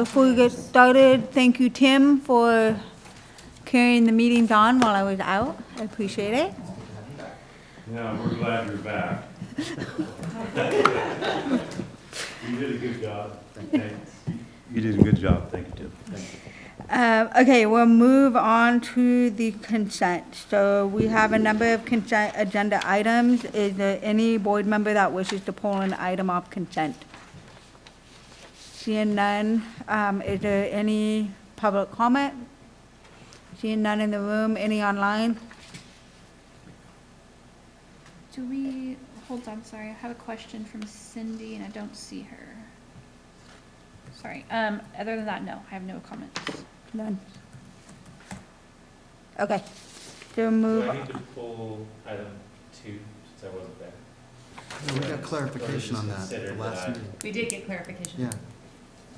Before we get started, thank you, Tim, for carrying the meetings on while I was out. I appreciate it. Yeah, we're glad you're back. You did a good job. You did a good job. Thank you, Tim. Thank you. Okay, we'll move on to the consent. So we have a number of consent agenda items. Is there any board member that wishes to pull an item off consent? Seeing none, is there any public comment? Seeing none in the room, any online? Do we, hold on, sorry, I have a question from Cindy and I don't see her. Sorry, other than that, no, I have no comments. None. Okay, so Do move, I need to pull item 2 since I wasn't there? Yeah, we got clarification on that at the Considered last that I- meeting. We did get clarification. Yeah.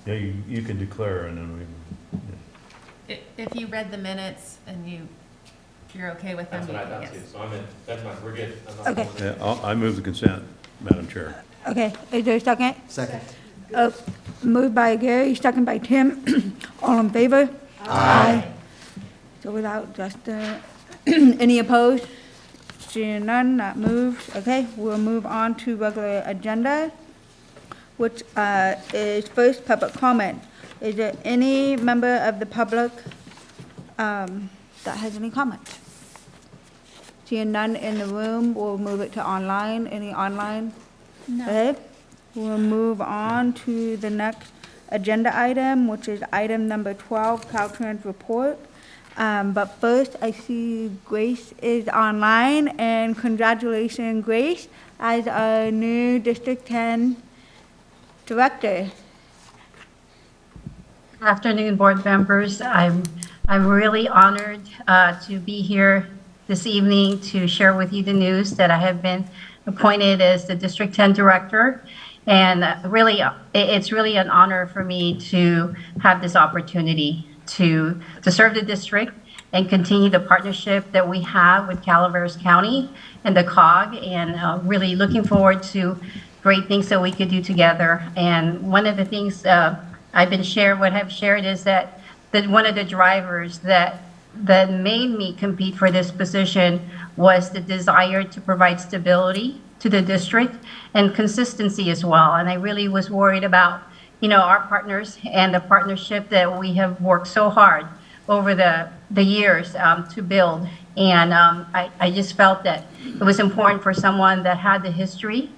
Yeah, you can declare and then we, If you read the minutes and you're okay with them. That's what I thought yes. too, so I'm in, that's fine, we're good. I'm not Okay. pulling it. yeah, I move the consent, Madam Chair. okay, is there a second? Second. Moved by Gary, second by Tim. All in favor? Aye. So without just, any opposed? Seeing none, that moves. Okay, we'll move on to regular agenda, which is first public comment. Is there any member of the public that has any comments? Seeing none in the room, we'll move it to online. Any online? No. Okay, we'll move on to the next agenda item, which is item number 12, Caltrans report. But first, I see Grace is online, and congratulations, Grace, as our new District 10 Director. Afternoon, board members. I'm really honored to be here this evening to share with you the news that I have been appointed as the District 10 Director. And really, it's really an honor for me to have this opportunity to serve the district and continue the partnership that we have with Calaveras County and the COG, and really looking forward to great things that we could do together. And one of the things what I've shared is that one of the drivers that made me compete for this position was the desire to provide stability to the district and consistency as well. And I really was worried about, our partners and the partnership that we have worked so hard over the years to build. And I just felt that it was important for someone that had the history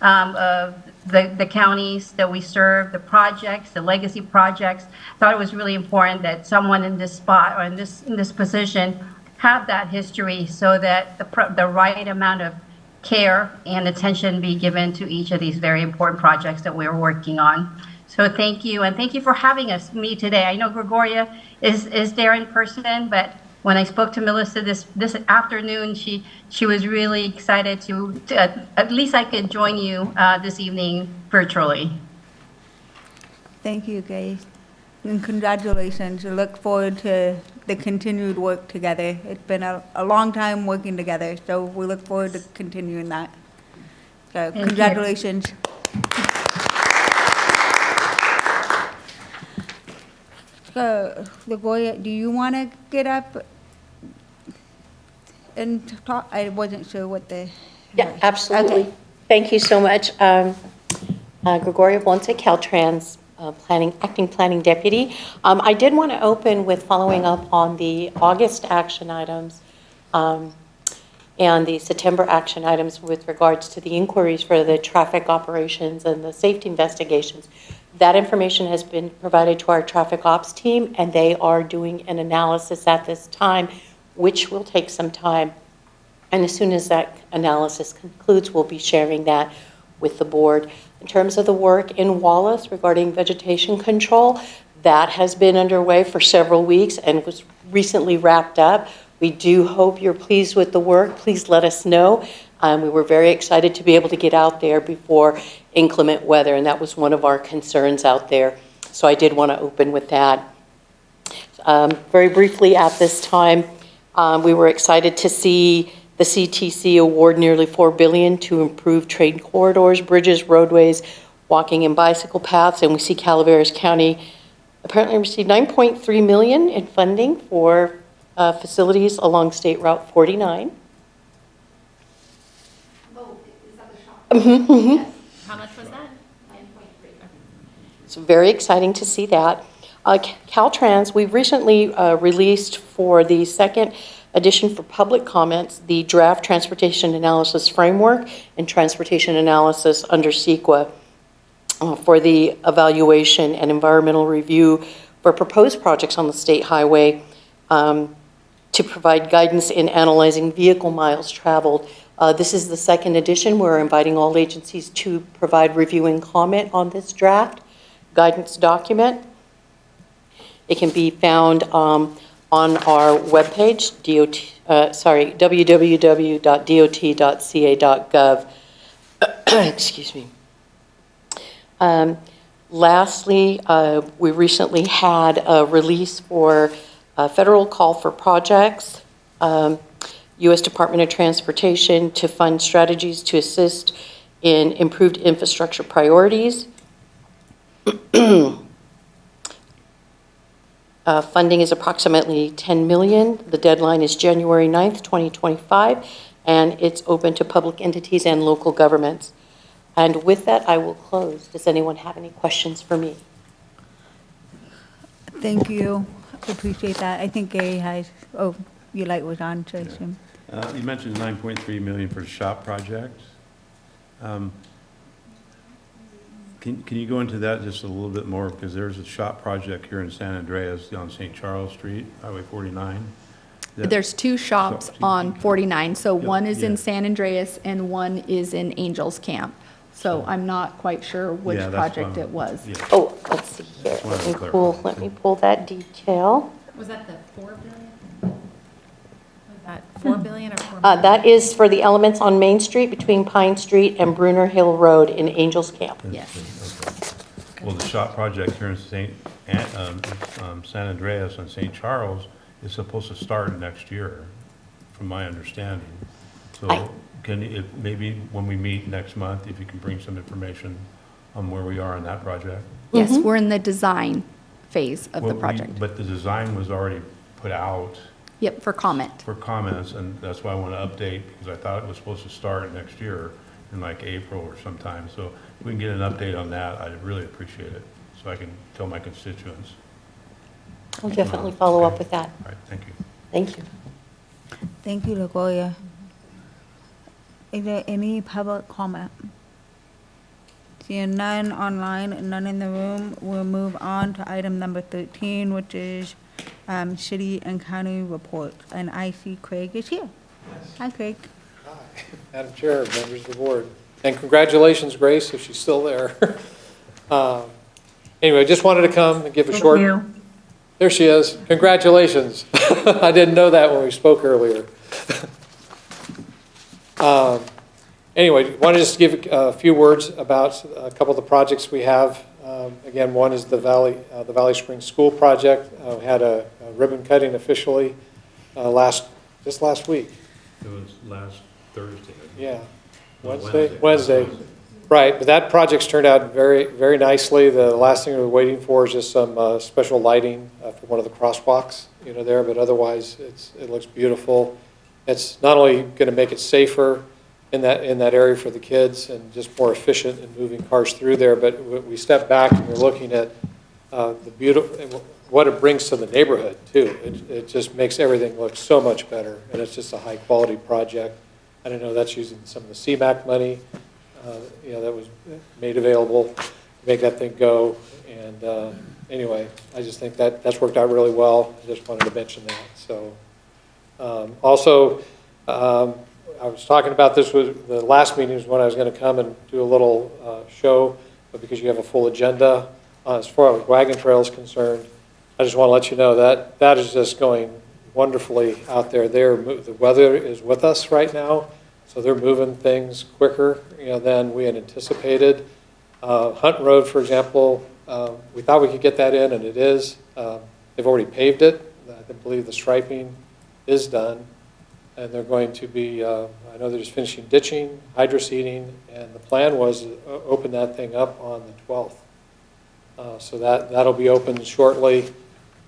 of the counties that we serve, the projects, the legacy projects. I thought it was really important that someone in this spot or in this position have that history so that the right amount of care and attention be given to each of these very important projects that we're working on. So thank you, and thank you for having me today. I know Gregoria is there in person, but when I spoke to Melissa this afternoon, she was really excited to at least I could join you this evening virtually. Thank you, Grace. And congratulations. I look forward to the continued work together. It's been a long time working together, so we look forward to continuing that. So you. congratulations. So, Gregoria, do you want to get up and talk? I wasn't sure what the... Yeah, absolutely. Okay. Thank you so much. Gregoria Bonte, Caltrans acting planning deputy. I did want to open with following up on the August action items and the September action items with regards to the inquiries for the traffic operations and the safety investigations. That information has been provided to our traffic ops team, and they are doing an analysis at this time, which will take some time. And as soon as that analysis concludes, we'll be sharing that with the board. In terms of the work in Wallace regarding vegetation control, that has been underway for several weeks and was recently wrapped up. We do hope you're pleased with the work. Please let us know. We were very excited to be able to get out there before inclement weather, and that was one of our concerns out there. So I did want to open with that. Very briefly at this time, we were excited to see the CTC award nearly $4 billion to improve trade corridors, bridges, roadways, walking and bicycle paths, and we see Calaveras County apparently received $9.3 million in funding for facilities along State Route 49. Oh, is that the shop? Mhm. Yes. How much was that? 9.3. It's very exciting to see that. Caltrans, we've recently released for the second edition for public comments the draft transportation analysis framework and transportation analysis under CEQA for the evaluation and environmental review for proposed projects on the state highway to provide guidance in analyzing vehicle miles traveled. This is the second edition. We're inviting all agencies to provide review and comment on this draft guidance document. It can be found on our webpage, www.dot.ca.gov. Excuse me. Lastly, we recently had a release for a federal call for projects, U.S. Department of Transportation to fund strategies to assist in improved infrastructure priorities. Funding is approximately $10 million. The deadline is January 9th, 2025, and it's open to public entities and local governments. And with that, I will close. Does anyone have any questions for me? Thank you. Appreciate that. I think Gary has, oh, your light was on, so I assume. You mentioned $9.3 million for shop projects. Can you go into that just a little bit more? Because there's a shop project here in San Andreas on St. Charles Street, Highway 49. There's two shops on 49, so one is in Yeah. San Andreas and one is in Angels Camp. So I'm not quite sure which Yeah, that's project fine. it was. Yeah. Oh, let's see here. Just wanted to Let clarify. me pull that detail. Was that the 4 billion? Was that 4 billion or 4 That is for the elements on Main Street between Pine Street and Bruner Hill Road in Angels Camp. Yes. Okay. Well, the shop project here in San Andreas on St. Charles is supposed to start next year, from my understanding. So maybe when we meet next month, if you can bring some information on where we are on that project? Yes, we're in the design phase of the Well, project. But the design was already put out Yep, for comment. for comments, and that's why I want to update, because I thought it was supposed to start next year in like April or sometime. So if we can get an update on that, I'd really appreciate it, so I can tell my constituents. I'll definitely follow up with that. All right, thank you. Thank you. Thank you, LaGoya. Is there any public comment? Seeing none online and none in the room, we'll move on to item number 13, which is city and county reports. And I see Craig is here. Hi, Craig. Hi, Madam Chair, members of the board. And congratulations, Grace, if she's still there. Anyway, I just wanted to come and give a short. Thank you. There she is. Congratulations. I didn't know that when we spoke earlier. Anyway, wanted just to give a few words about a couple of the projects we have. Again, one is the Valley Springs School project. We had a ribbon cutting officially just last week. It was last Thursday. Yeah, No, Wednesday. Right, but that project's turned out very, very nicely. The last thing we're waiting for is just some special lighting for one of the crosswalks, there, but otherwise it looks beautiful. It's not only going to make it safer in that area for the kids and just more efficient in moving cars through there, but we step back and we're looking at the beautiful, what it brings to the neighborhood too. It just makes everything look so much better, and it's just a high quality project. I don't know, that's using some of the CMAQ money, that was made available to make that thing go. And anyway, I just think that's worked out really well. I just wanted to mention that. So also, I was talking about this with the last meeting was when I was going to come and do a little show, but because you have a full agenda as far as wagon trail is concerned, I just want to let you know that that is just going wonderfully out there. The weather is with us right now, so they're moving things quicker than we had anticipated. Hunt Road, for example, we thought we could get that in, and it is. They've already paved it. I believe the striping is done. And they're going to be, I know they're just finishing ditching, hydro seeding, and the plan was to open that thing up on the 12th. So that'll be open shortly.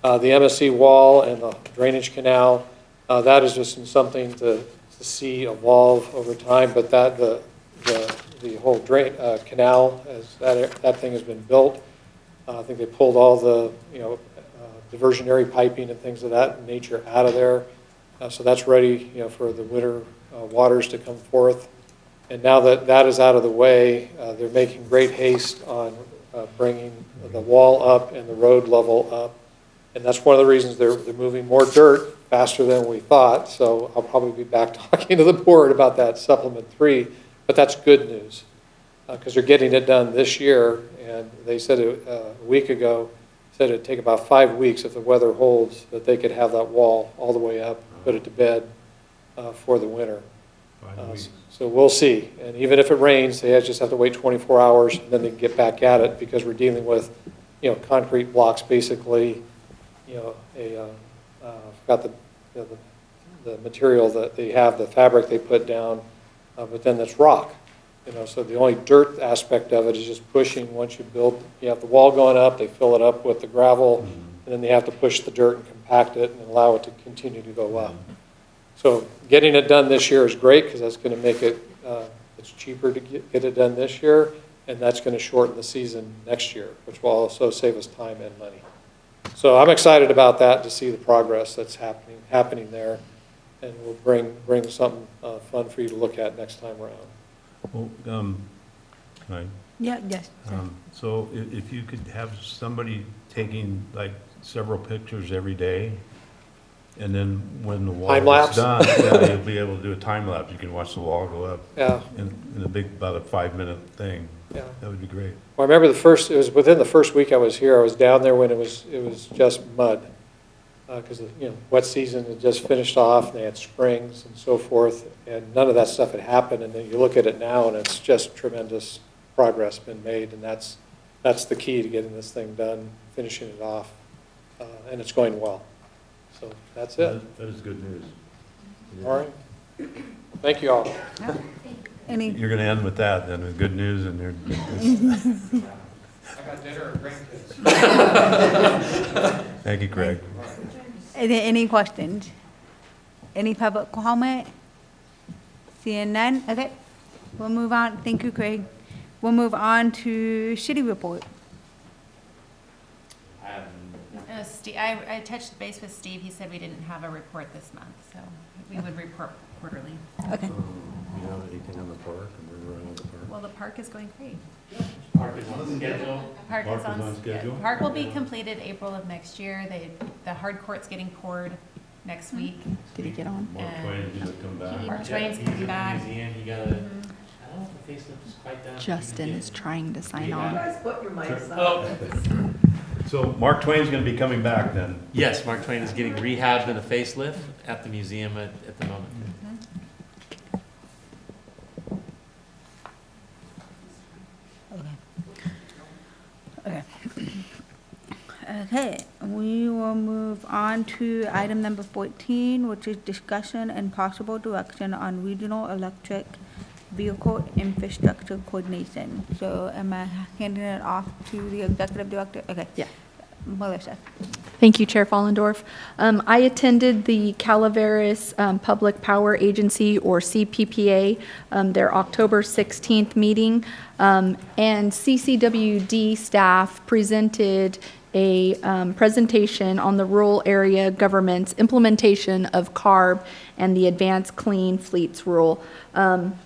The MSC wall and the drainage canal, that is just something to see evolve over time, but the whole canal, as that thing has been built, I think they pulled all the, diversionary piping and things of that nature out of there. So that's ready, for the winter waters to come forth. And now that that is out of the way, they're making great haste on bringing the wall up and the road level up. And that's one of the reasons they're moving more dirt faster than we thought. So I'll probably be back talking to the board about that supplement 3, but that's good news because they're getting it done this year. And they said a week ago, said it'd take about 5 weeks if the weather holds that they could have that wall all the way up, put it to bed for the winter. 5 weeks. So we'll see. And even if it rains, they just have to wait 24 hours and then they can get back at it because we're dealing with, concrete blocks basically. Forgot the material that they have, the fabric they put down, but then that's rock. So the only dirt aspect of it is just pushing. Once you build, you have the wall going up, they fill it up with the gravel, and then they have to push the dirt and compact it and allow it to continue to go up. So getting it done this year is great because that's going to make it, it's cheaper to get it done this year, and that's going to shorten the season next year, which will also save us time and money. So I'm excited about that, to see the progress that's happening there, and we'll bring something fun for you to look at next time around. Well, can I? Yeah, yes. So if you could have somebody taking like several pictures every day, and then when the wall Time is lapse? done, yeah, you'll be able to do a time lapse. You can watch the wall go up Yeah, in a big, about a 5-minute thing. yeah. That would be great. Well, I remember it was within the first week I was here. I was down there when it was just mud, because wet season had just finished off, and they had springs and so forth, and none of that stuff had happened. And then you look at it now, and it's just tremendous progress been made, and that's the key to getting this thing done, finishing it off, and it's going well. So that's it. That is good news. All right. Thank you all. Any, You're going to end with that, then, with good news, and they're. I got dinner and grandkids. Thank you, Craig. any questions? Any public comment? Seeing none? Okay. We'll move on. Thank you, Craig. We'll move on to city report. I touched base with Steve. He said we didn't have a report this month, so we would report quarterly. Okay. You have anything on the park, and we're around the park? Well, the park is going great. Park is on schedule. Park Park is is on on, schedule? park will be completed April of next year. The hard court's getting poured next week. Did he get on? Mark Twain is going to come back. Mark Yeah, Twain's he's coming in the back. museum, he got a, I don't know if the facelift is quite done. Justin is trying to sign on. Oh, So Mark Twain's going to be coming back then? yes, Mark Twain is getting rehabbed in a facelift at the museum at the moment. Okay. Okay, we will move on to item number 14, which is discussion and possible direction on regional electric vehicle infrastructure coordination. So am I handing it off to the executive director? Okay. Yeah. Melissa. Thank you, Chair Fallendorf. I attended the Calaveras Public Power Agency, or CPPA, their October 16th meeting, and CCWD staff presented a presentation on the rural area government's implementation of CARB and the Advanced Clean Fleets Rule.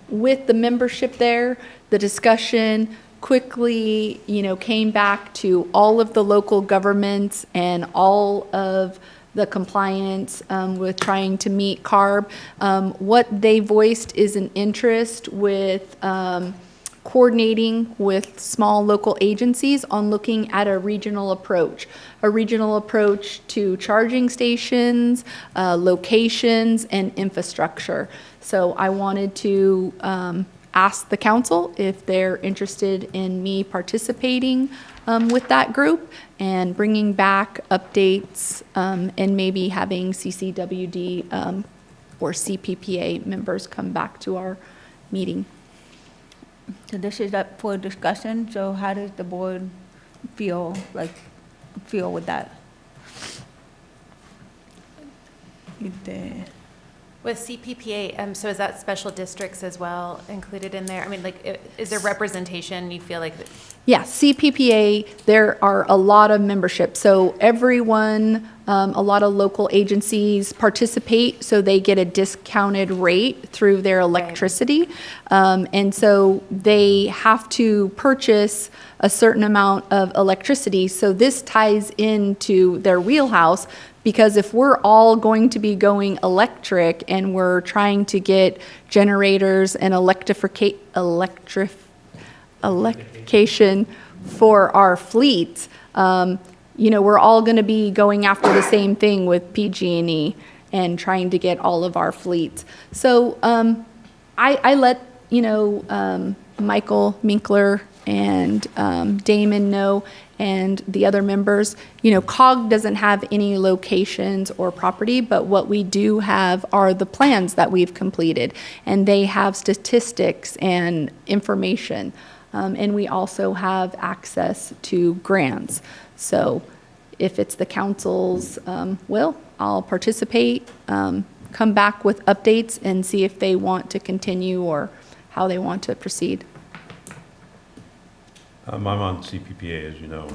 With the membership there, the discussion quickly, came back to all of the local governments and all of the compliance with trying to meet CARB. What they voiced is an interest with coordinating with small local agencies on looking at a regional approach to charging stations, locations, and infrastructure. So I wanted to ask the council if they're interested in me participating with that group and bringing back updates and maybe having CCWD or CPPA members come back to our meeting. So this is up for discussion, so how does the board feel with that? With CPPA, so is that special districts as well included in there? I mean, like, is there representation you feel like? Yeah, CPPA, there are a lot of membership. So everyone, a lot of local agencies participate, so they get a discounted rate through their electricity. And so they have to purchase a certain amount of electricity. So this ties into their wheelhouse, because if we're all going to be going electric and we're trying to get generators and electrification for our fleets, we're all going to be going after the same thing with PG&E and trying to get all of our fleets. So I let Michael Minkler and Damon know, and the other members. COG doesn't have any locations or property, but what we do have are the plans that we've completed, and they have statistics and information. And we also have access to grants. So if it's the council's will, I'll participate, come back with updates and see if they want to continue or how they want to proceed. I'm on CPPA, as you know.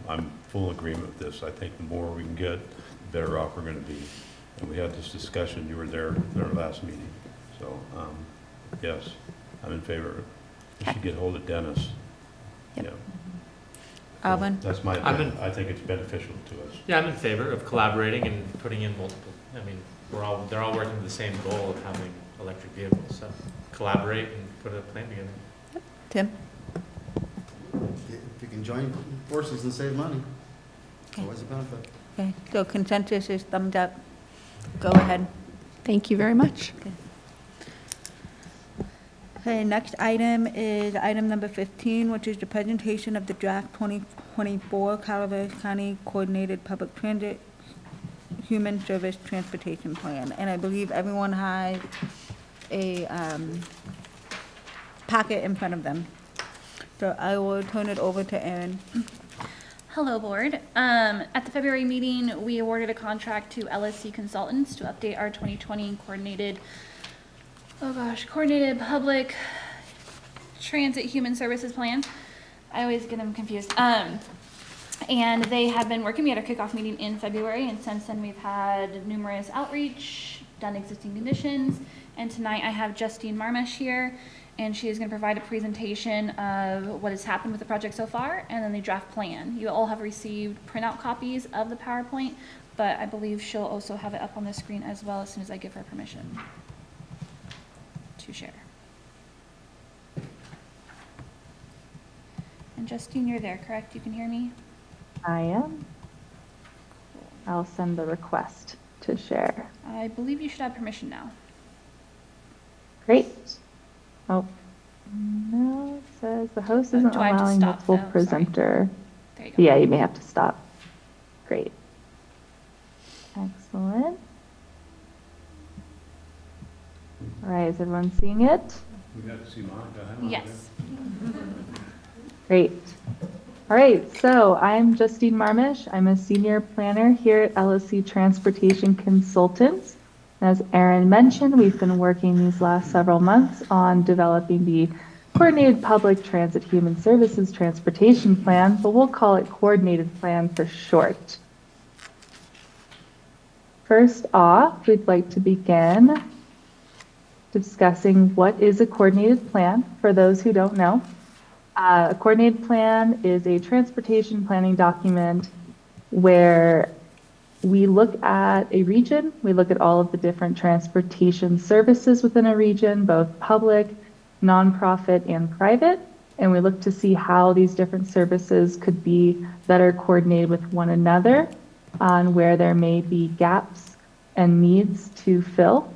I'm full agreement with this. I think the more we can get, the better off we're going to be. And we had this discussion. You were there at our last meeting. So, yes, I'm in favor of it. We should get hold of Dennis. Yep. Yeah. Alvin? That's my I'm opinion. I think it's beneficial to us. Yeah, I'm in favor of collaborating and putting in multiple, they're all working with the same goal of having electric vehicles, so collaborate and put a plan together. Tim? If you can join forces and save money, it's Okay. always a benefit. Okay, so consensus is thumbs up. Go ahead. Thank you very much. Okay, next item is item number 15, which is the presentation of the draft 2024 Calaveras County Coordinated Public Transit Human Service Transportation Plan. And I believe everyone has a packet in front of them. So I will turn it over to Erin. Hello, Board. At the February meeting, we awarded a contract to LSC Consultants to update our 2020 coordinated public transit human services plan. I always get them confused. And they have been working. We had our kickoff meeting in February, and since then we've had numerous outreach, done existing conditions, and tonight I have Justine Marmesh here, and she is going to provide a presentation of what has happened with the project so far, and then the draft plan. You all have received printout copies of the PowerPoint, but I believe she'll also have it up on the screen as well as soon as I give her permission to share. And Justine, you're there, correct? You can hear me? I am. I'll send the request to share. I believe you should have permission now. Great. Oh, no, it says the host isn't Do I have to allowing stop? multiple Oh, sorry. presenter. There you go. Yeah, you may have to stop. Great. Excellent. All right, is everyone seeing it? We got to see mine. Go ahead. Yes. Great. All right, so I'm Justine Marmish. I'm a senior planner here at LSC Transportation Consultants. As Erin mentioned, we've been working these last several months on developing the Coordinated Public Transit Human Services Transportation Plan, but we'll call it Coordinated Plan for short. First off, we'd like to begin discussing what is a coordinated plan for those who don't know. A coordinated plan is a transportation planning document where we look at a region, we look at all of the different transportation services within a region, both public, nonprofit, and private, and we look to see how these different services could be better coordinated with one another on where there may be gaps and needs to fill.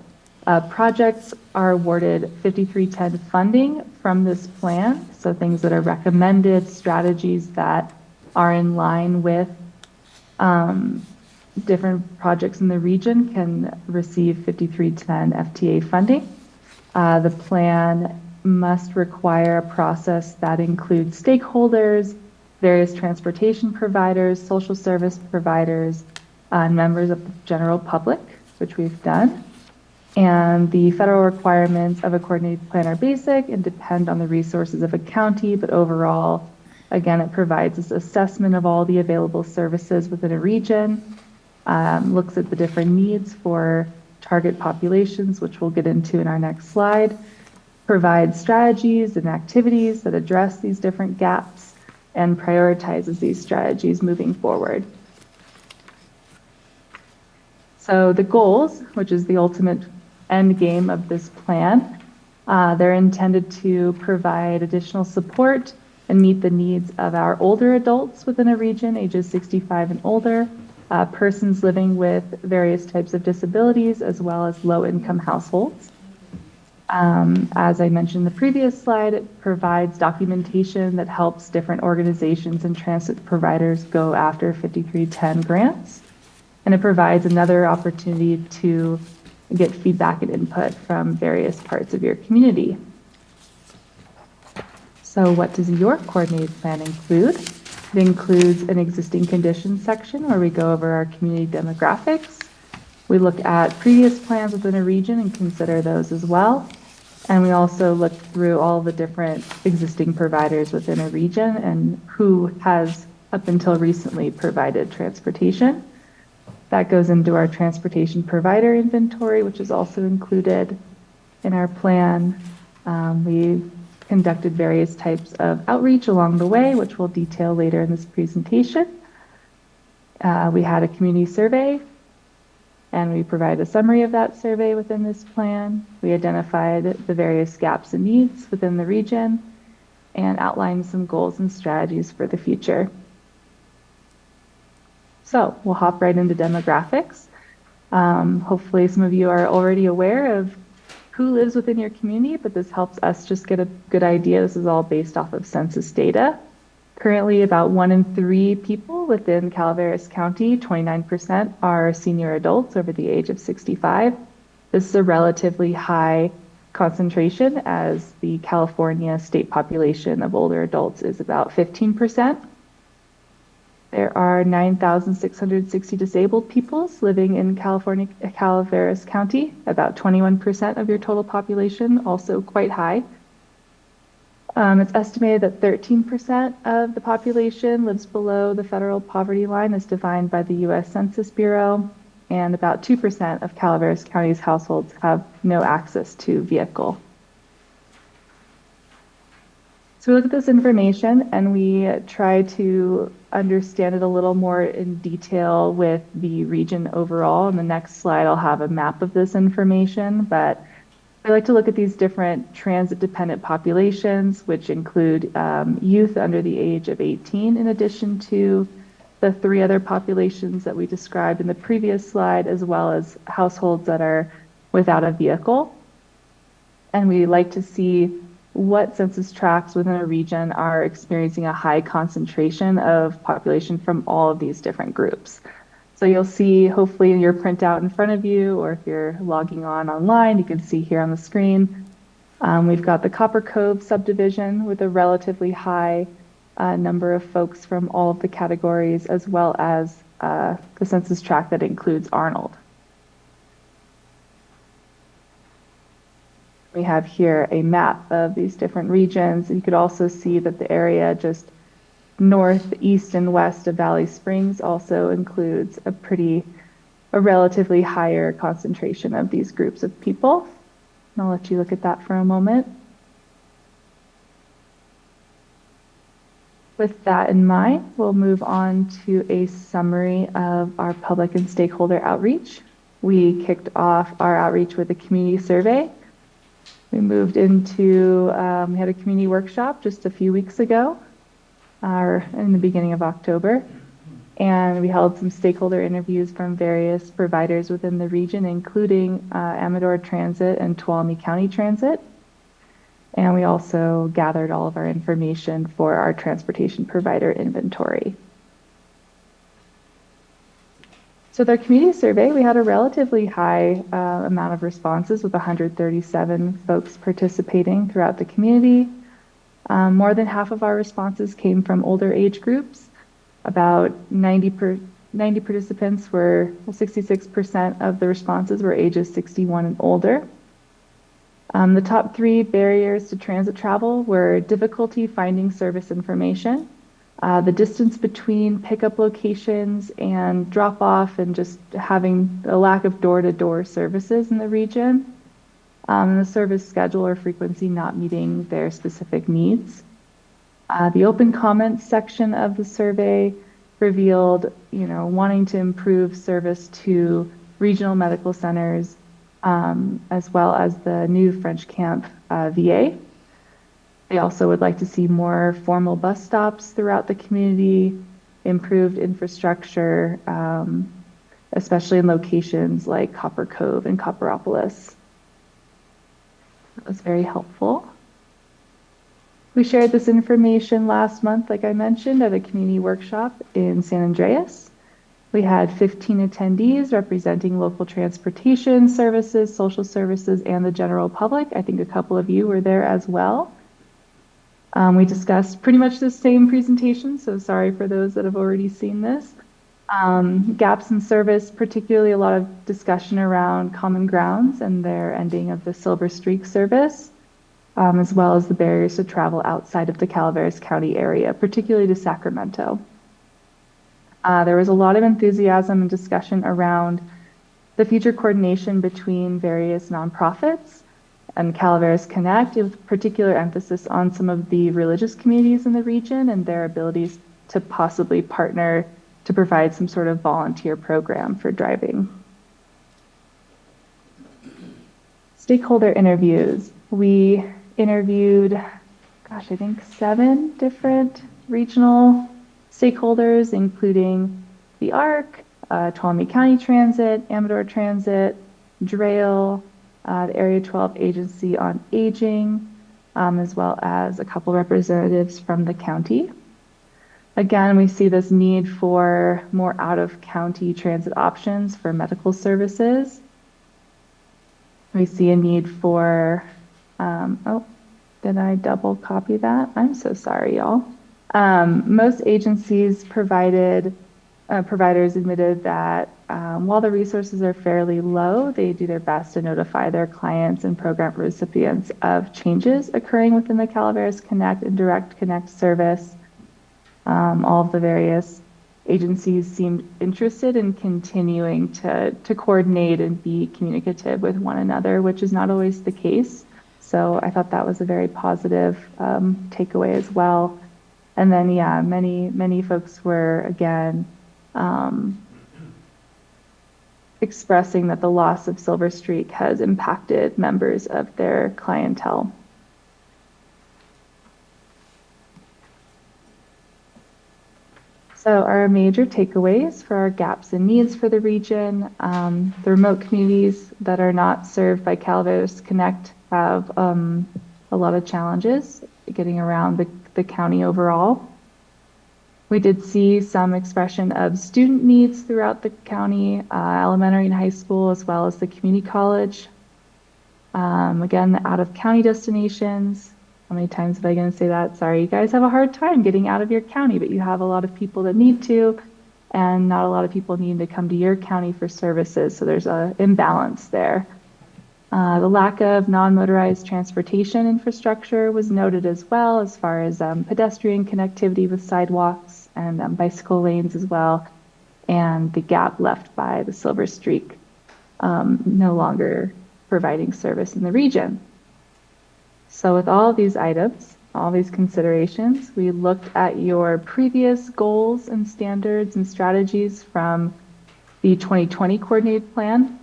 Projects are awarded 5310 funding from this plan, so things that are recommended, strategies that are in line with different projects in the region can receive 5310 FTA funding. The plan must require a process that includes stakeholders, various transportation providers, social service providers, and members of the general public, which we've done. And the federal requirements of a coordinated plan are basic and depend on the resources of a county, but overall, again, it provides this assessment of all the available services within a region, looks at the different needs for target populations, which we'll get into in our next slide, provides strategies and activities that address these different gaps, and prioritizes these strategies moving forward. So the goals, which is the ultimate end game of this plan, they're intended to provide additional support and meet the needs of our older adults within a region, ages 65 and older, persons living with various types of disabilities, as well as low-income households. As I mentioned in the previous slide, it provides documentation that helps different organizations and transit providers go after 5310 grants. And it provides another opportunity to get feedback and input from various parts of your community. So what does your coordinated plan include? It includes an existing conditions section where we go over our community demographics. We look at previous plans within a region and consider those as well. And we also look through all the different existing providers within a region and who has up until recently provided transportation. That goes into our transportation provider inventory, which is also included in our plan. We conducted various types of outreach along the way, which we'll detail later in this presentation. We had a community survey, and we provided a summary of that survey within this plan. We identified the various gaps and needs within the region and outlined some goals and strategies for the future. So we'll hop right into demographics. Hopefully some of you are already aware of who lives within your community, but this helps us just get a good idea. This is all based off of census data. Currently, about 1 in 3 people within Calaveras County, 29%, are senior adults over the age of 65. This is a relatively high concentration, as the California state population of older adults is about 15%. There are 9,660 disabled peoples living in Calaveras County, about 21% of your total population, also quite high. It's estimated that 13% of the population lives below the federal poverty line as defined by the U.S. Census Bureau, and about 2% of Calaveras County's households have no access to vehicle. So we look at this information and we try to understand it a little more in detail with the region overall. In the next slide, I'll have a map of this information, but I like to look at these different transit-dependent populations, which include youth under the age of 18, in addition to the 3 other populations that we described in the previous slide, as well as households that are without a vehicle. And we like to see what census tracts within a region are experiencing a high concentration of population from all of these different groups. So you'll see, hopefully, in your printout in front of you, or if you're logging on online, you can see here on the screen, we've got the Copper Cove subdivision with a relatively high number of folks from all of the categories, as well as the census tract that includes Arnold. We have here a map of these different regions. You could also see that the area just north, east, and west of Valley Springs also includes a relatively higher concentration of these groups of people. And I'll let you look at that for a moment. With that in mind, we'll move on to a summary of our public and stakeholder outreach. We kicked off our outreach with a community survey. We moved into, we had a community workshop just a few weeks ago, or in the beginning of October. And we held some stakeholder interviews from various providers within the region, including Amador Transit and Tuolumne County Transit. And we also gathered all of our information for our transportation provider inventory. So their community survey, we had a relatively high amount of responses with 137 folks participating throughout the community. More than half of our responses came from older age groups. About 90 participants were, 66% of the responses were ages 61 and older. The top 3 barriers to transit travel were difficulty finding service information, the distance between pickup locations and drop off, and just having a lack of door-to-door services in the region, and the service schedule or frequency not meeting their specific needs. The open comments section of the survey revealed, wanting to improve service to regional medical centers, as well as the new French Camp VA. They also would like to see more formal bus stops throughout the community, improved infrastructure, especially in locations like Copper Cove and Copperopolis. That was very helpful. We shared this information last month, like I mentioned, at a community workshop in San Andreas. We had 15 attendees representing local transportation services, social services, and the general public. I think a couple of you were there as well. We discussed pretty much the same presentation, so sorry for those that have already seen this. Gaps in service, particularly a lot of discussion around common grounds and their ending of the Silver Streak service, as well as the barriers to travel outside of the Calaveras County area, particularly to Sacramento. There was a lot of enthusiasm and discussion around the future coordination between various nonprofits and Calaveras Connect, with particular emphasis on some of the religious communities in the region and their abilities to possibly partner to provide some sort of volunteer program for driving. Stakeholder interviews. We interviewed, I think 7 different regional stakeholders, including the ARC, Tuolumne County Transit, Amador Transit, DRAIL, the Area 12 Agency on Aging, as well as a couple representatives from the county. Again, we see this need for more out-of-county transit options for medical services. We see a need for, did I double copy that? I'm so sorry, y'all. Most agencies providers admitted that while the resources are fairly low, they do their best to notify their clients and program recipients of changes occurring within the Calaveras Connect and Direct Connect service. All of the various agencies seemed interested in continuing to coordinate and be communicative with one another, which is not always the case. So I thought that was a very positive takeaway as well. And then, yeah, many folks were, again, expressing that the loss of Silver Streak has impacted members of their clientele. So our major takeaways for our gaps and needs for the region, the remote communities that are not served by Calaveras Connect have a lot of challenges getting around the county overall. We did see some expression of student needs throughout the county, elementary and high school, as well as the community college. Again, the out-of-county destinations. How many times am I going to say that? Sorry, you guys have a hard time getting out of your county, but you have a lot of people that need to, and not a lot of people need to come to your county for services, so there's an imbalance there. The lack of non-motorized transportation infrastructure was noted as well, as far as pedestrian connectivity with sidewalks and bicycle lanes as well, and the gap left by the Silver Streak no longer providing service in the region. So with all of these items, all these considerations, we looked at your previous goals and standards and strategies from the 2020 coordinated plan,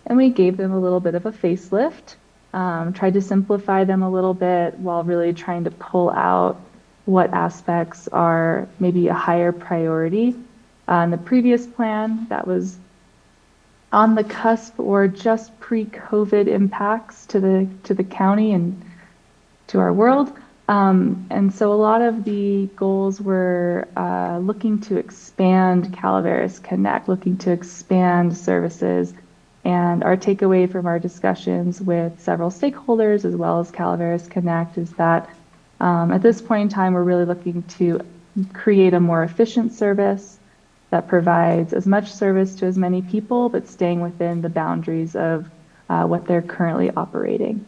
and we gave them a little bit of a facelift, tried to simplify them a little bit while really trying to pull out what aspects are maybe a higher priority. In the previous plan, that was on the cusp or just pre-COVID impacts to the county and to our world. And so a lot of the goals were looking to expand Calaveras Connect, looking to expand services. And our takeaway from our discussions with several stakeholders, as well as Calaveras Connect, is that At this point in time, we're really looking to create a more efficient service that provides as much service to as many people, but staying within the boundaries of what they're currently operating.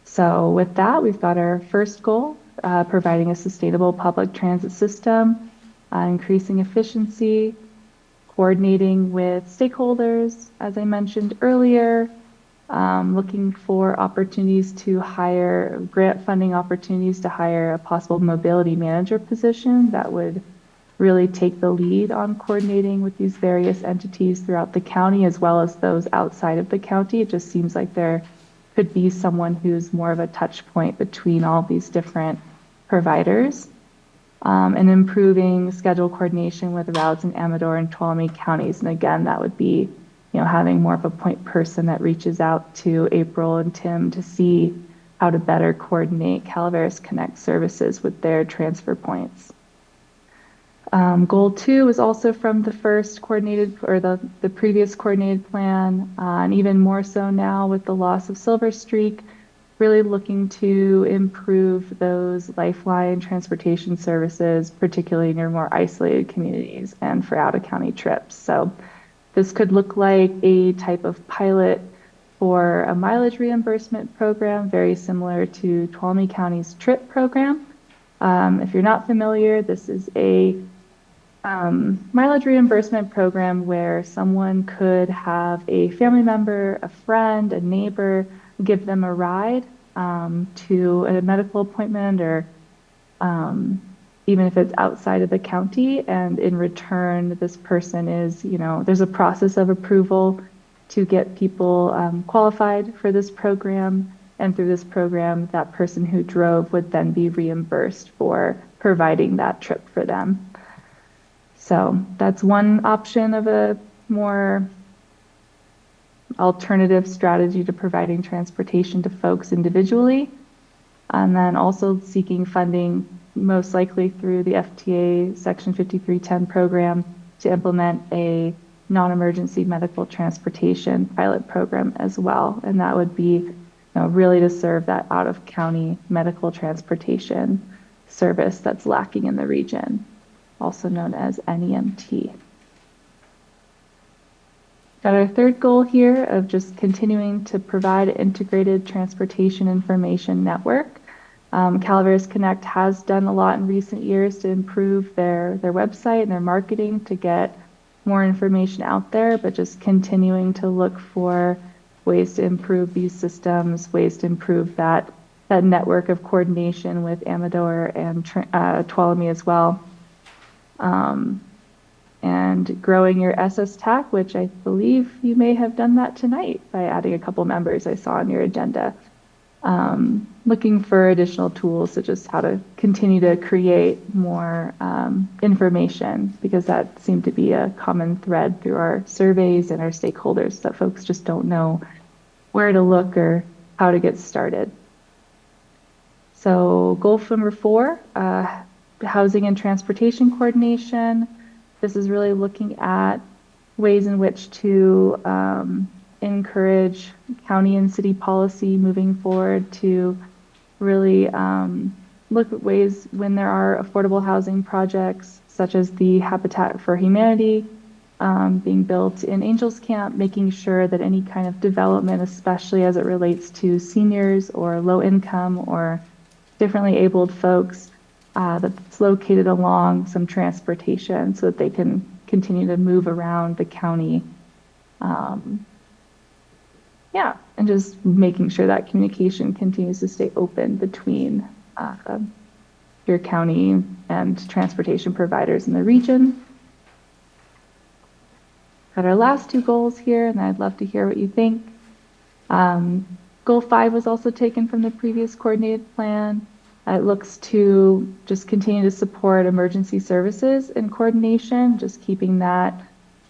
So with that, we've got our first goal, providing a sustainable public transit system, increasing efficiency, coordinating with stakeholders, as I mentioned earlier, looking for opportunities to hire, grant funding opportunities to hire a possible mobility manager position that would really take the lead on coordinating with these various entities throughout the county, as well as those outside of the county. It just seems like there could be someone who's more of a touch point between all these different providers. And improving schedule coordination with routes in Amador and Tuolumne counties. And again, that would be, having more of a point person that reaches out to April and Tim to see how to better coordinate Calaveras Connect services with their transfer points. Goal 2 is also from the first coordinated, or the previous coordinated plan, and even more so now with the loss of Silver Streak, really looking to improve those lifeline transportation services, particularly near more isolated communities and for out-of-county trips. So this could look like a type of pilot for a mileage reimbursement program, very similar to Tuolumne County's TRIP program. If you're not familiar, this is a mileage reimbursement program where someone could have a family member, a friend, a neighbor, give them a ride to a medical appointment, or even if it's outside of the county, and in return, this person is, there's a process of approval to get people qualified for this program, and through this program, that person who drove would then be reimbursed for providing that trip for them. So that's one option of a more alternative strategy to providing transportation to folks individually, and then also seeking funding, most likely through the FTA Section 5310 program, to implement a non-emergency medical transportation pilot program as well. And that would be really to serve that out-of-county medical transportation service that's lacking in the region, also known as NEMT. Got our third goal here of just continuing to provide an integrated transportation information network. Calaveras Connect has done a lot in recent years to improve their website and their marketing to get more information out there, but just continuing to look for ways to improve these systems, ways to improve that network of coordination with Amador and Tuolumne as well. And growing your SS TAC, which I believe you may have done that tonight by adding a couple members I saw on your agenda. Looking for additional tools, such as how to continue to create more information, because that seemed to be a common thread through our surveys and our stakeholders, that folks just don't know where to look or how to get started. So goal number 4, housing and transportation coordination. This is really looking at ways in which to encourage county and city policy moving forward to really look at ways when there are affordable housing projects, such as the Habitat for Humanity being built in Angels Camp, making sure that any kind of development, especially as it relates to seniors or low income or differently abled folks, that's located along some transportation so that they can continue to move around the county. And just making sure that communication continues to stay open between your county and transportation providers in the region. Got our last 2 goals here, and I'd love to hear what you think. Goal 5 was also taken from the previous coordinated plan. It looks to just continue to support emergency services and coordination, just keeping that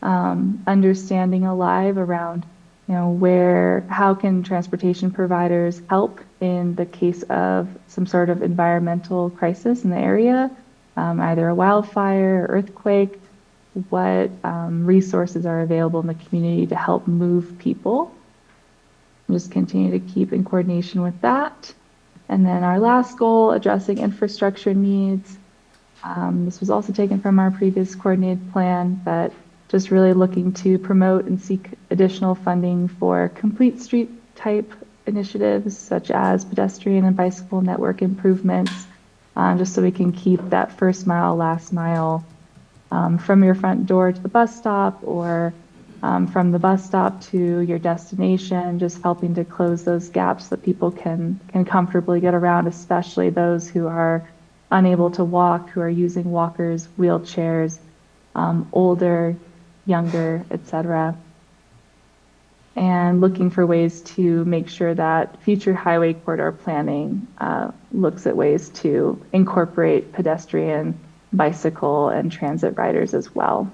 understanding alive around, how can transportation providers help in the case of some sort of environmental crisis in the area, either a wildfire or earthquake, what resources are available in the community to help move people. Just continue to keep in coordination with that. And then our last goal, addressing infrastructure needs. This was also taken from our previous coordinated plan, but just really looking to promote and seek additional funding for complete street type initiatives such as pedestrian and bicycle network improvements, just so we can keep that first mile, last mile from your front door to the bus stop, or from the bus stop to your destination, just helping to close those gaps so that people can comfortably get around, especially those who are unable to walk, who are using walkers, wheelchairs, older, younger, etc. And looking for ways to make sure that future highway corridor planning looks at ways to incorporate pedestrian, bicycle, and transit riders as well.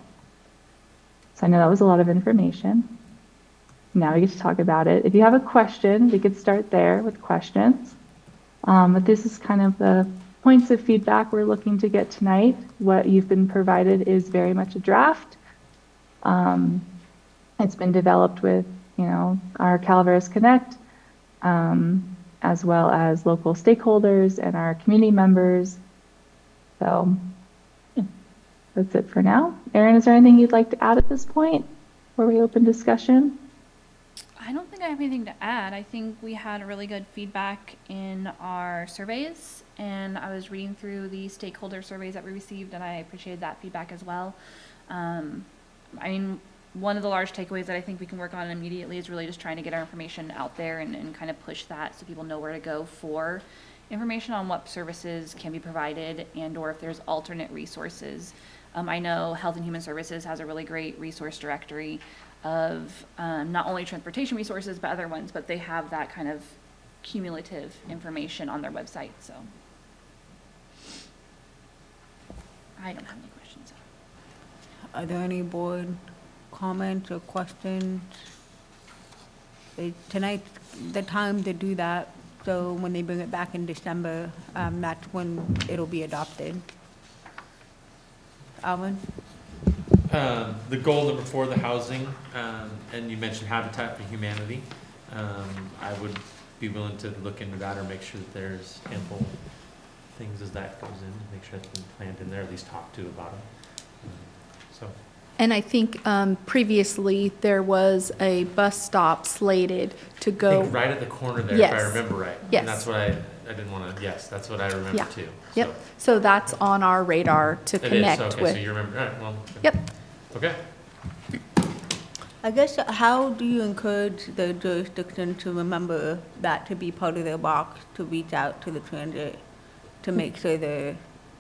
So I know that was a lot of information. Now we get to talk about it. If you have a question, we could start there with questions. But this is kind of the points of feedback we're looking to get tonight. What you've been provided is very much a draft. It's been developed with, our Calaveras Connect, as well as local stakeholders and our community members. So that's it for now. Erin, is there anything you'd like to add at this point before we open discussion? I don't think I have anything to add. I think we had really good feedback in our surveys, and I was reading through the stakeholder surveys that we received, and I appreciated that feedback as well. One of the large takeaways that I think we can work on immediately is really just trying to get our information out there and kind of push that so people know where to go for information on what services can be provided and or if there's alternate resources. I know Health and Human Services has a really great resource directory of not only transportation resources but other ones, but they have that kind of cumulative information on their website. So I don't have any questions. Are there any board comments or questions? Tonight's the time to do that, so when they bring it back in December, that's when it'll be adopted. Alvin? The goal number 4, the housing, and you mentioned Habitat for Humanity. I would be willing to look into that or make sure that there's ample things as that goes in, make sure it's been planned in there, at least talk to about it. So. And I think previously there was a bus stop slated to I go. think right at the corner there, Yes. if I remember right. Yes. And that's what I didn't want to, yes, that's what I remember Yeah. too. Yep. So that's on our radar to It is, connect okay, with. so you remember, all right, well. Yep. Okay. I guess, how do you encourage the jurisdiction to remember that to be part of their box, to reach out to the transit, to make sure they're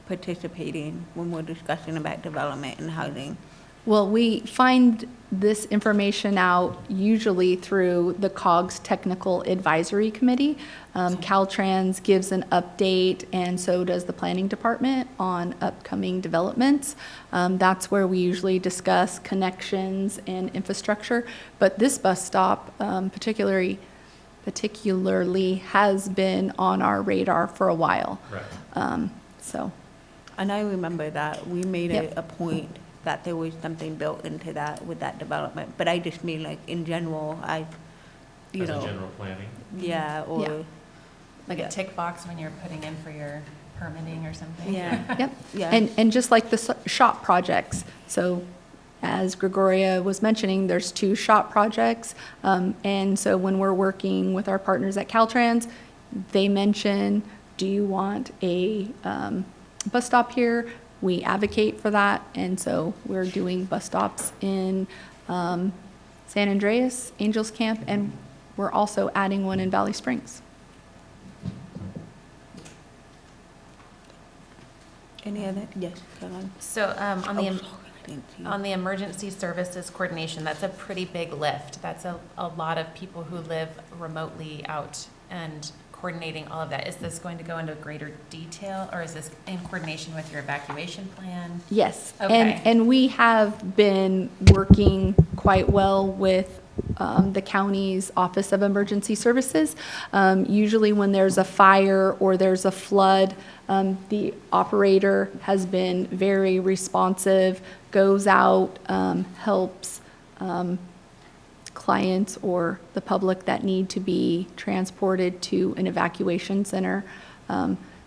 participating when we're discussing about development and housing? Well, we find this information out usually through the COG's Technical Advisory Committee. Caltrans gives an update, and so does the Planning Department on upcoming developments. That's where we usually discuss connections and infrastructure. But this bus stop particularly has been on our radar for a while. Right. So. And I remember that we made Yep. a point that there was something built into that with that development. But I just mean like in general, As a general planning. yeah, or, Yeah. Like a tick box when you're putting in for your permitting or something. yeah. Yep. Yeah. And just like the shop projects, so as Gregoria was mentioning, there's 2 shop projects. And so when we're working with our partners at Caltrans, they mention, do you want a bus stop here? We advocate for that, and so we're doing bus stops in San Andreas, Angels Camp, and we're also adding one in Valley Springs. Any other? Yes, Caroline. So Oh, sorry, I didn't see you. on the emergency services coordination, that's a pretty big lift. That's a lot of people who live remotely out and coordinating all of that. Is this going to go into greater detail, or is this in coordination with your evacuation plan? Yes, Okay. and we have been working quite well with the county's Office of Emergency Services. Usually when there's a fire or there's a flood, the operator has been very responsive, goes out, helps clients or the public that need to be transported to an evacuation center.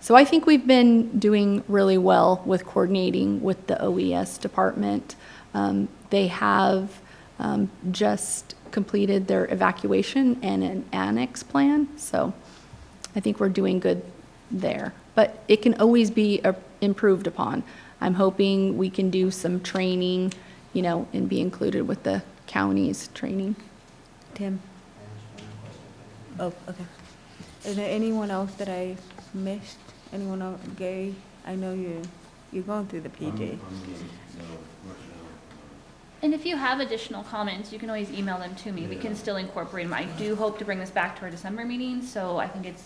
So I think we've been doing really well with coordinating with the OES department. They have just completed their evacuation and an annex plan, so I think we're doing good there. But it can always be improved upon. I'm hoping we can do some training, and be included with the county's training. Tim? Oh, okay. Is there anyone else that I missed? Anyone else? Gary, I know you're going through the PJ. And if you have additional comments, you can always email them to me. We can still incorporate them. I do hope to bring this back to our December meeting, so I think it's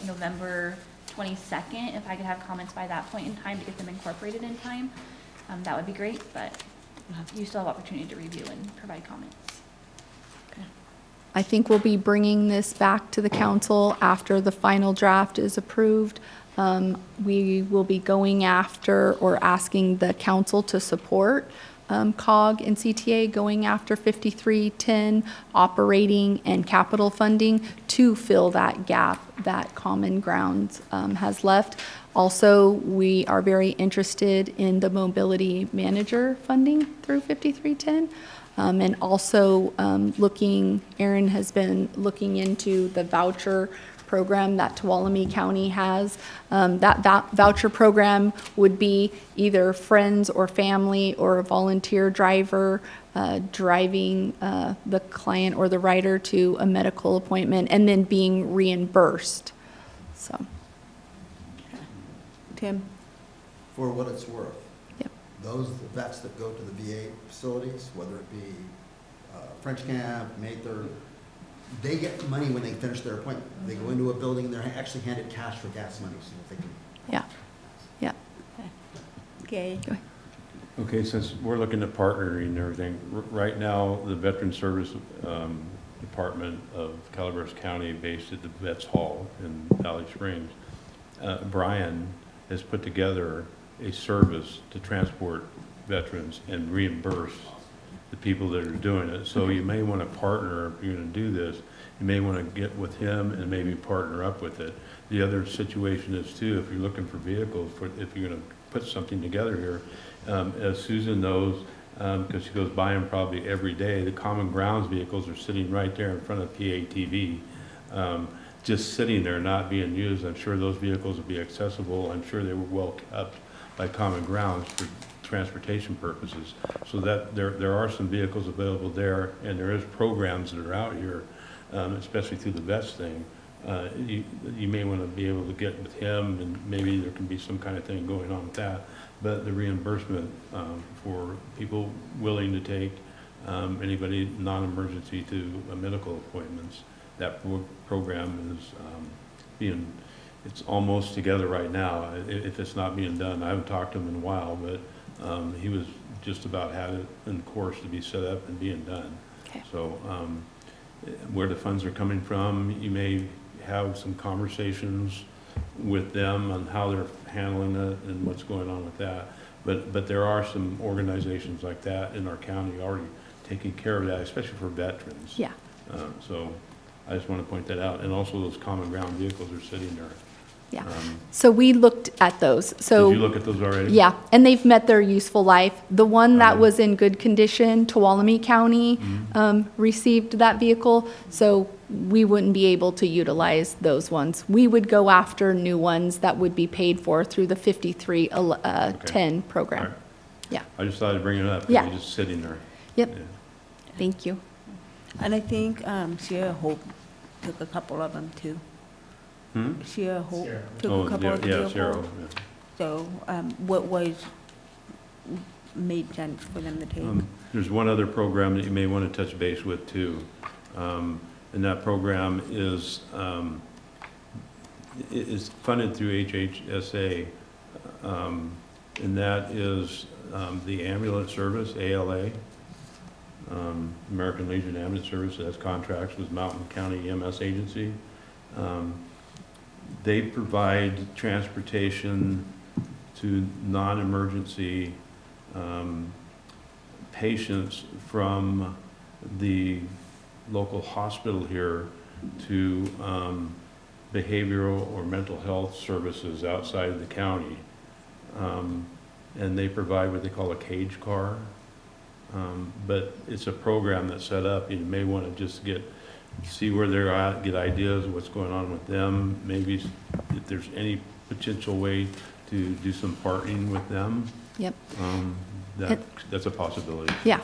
November 22nd. If I could have comments by that point in time to get them incorporated in time, that would be great, but you still have opportunity to review and provide comments. I think we'll be bringing this back to the council after the final draft is approved. We will be going after or asking the council to support COG and CTA going after 5310 operating and capital funding to fill that gap that Common Grounds has left. Also, we are very interested in the mobility manager funding through 5310. And also Aaron has been looking into the voucher program that Tuolumne County has. That voucher program would be either friends or family or a volunteer driver driving the client or the rider to a medical appointment and then being reimbursed. So, Tim? For what it's worth. Yep. Those vets that go to the VA facilities, whether it be French Camp, Mather, they get money when they finish their appointment. They go into a building, they're actually handed cash for gas money, so that they can. yeah, yeah. Okay. Go ahead. Okay, since we're looking at partnering and everything, right now, the Veteran Service Department of Calaveras County, based at the Vets Hall in Valley Springs, Brian has put together a service to transport veterans and reimburse the people that are doing it. So you may want to partner, if you're going to do this, you may want to get with him and maybe partner up with it. The other situation is too, if you're looking for vehicles, if you're going to put something together here, as Susan knows, because she goes by them probably every day, the Common Grounds vehicles are sitting right there in front of PATV, just sitting there not being used. I'm sure those vehicles will be accessible. I'm sure they were well kept by Common Grounds for transportation purposes. So that there are some vehicles available there, and there is programs that are out here, especially through the vets thing. You may want to be able to get with him, and maybe there can be some kind of thing going on with that. But the reimbursement for people willing to take anybody non-emergency to medical appointments, that program is it's almost together right now. If it's not being done, I haven't talked to him in a while, but he was just about had it in course to be set up and being done. Okay. So where the funds are coming from, you may have some conversations with them on how they're handling it and what's going on with that. But there are some organizations like that in our county already taking care of that, especially for veterans. Yeah. So I just want to point that out. And also those Common Ground vehicles are sitting there. Yeah. So we looked at those. So Did you look at those already? yeah, and they've met their useful life. The one that Okay. was in good condition, Tuolumne County received that vehicle, so we wouldn't be able to utilize those ones. We would go after new ones that would be paid for through the 5310 program. All right. Yeah. I just thought I'd bring it up. 'Cause Yeah. They're just sitting there. Yep. Yeah. Thank you. And I think Sierra Hope took a couple of them too. Hmm? Sierra Hope Sierra. took Oh, a couple yeah, of the yeah, vehicles. Sarah, yeah. So what was made sense for them to take? There's one other program that you may want to touch base with too. And that program is funded through HHSA. And that is the ambulance service, ALA. American Legion Ambulance Service has contracts with Mountain County EMS Agency. They provide transportation to non-emergency patients from the local hospital here to behavioral or mental health services outside of the county. And they provide what they call a cage car. But it's a program that's set up. You may want to just see where they're at, get ideas of what's going on with them. Maybe if there's any potential way to do some partnering with them. Yep. That's a possibility. Yeah,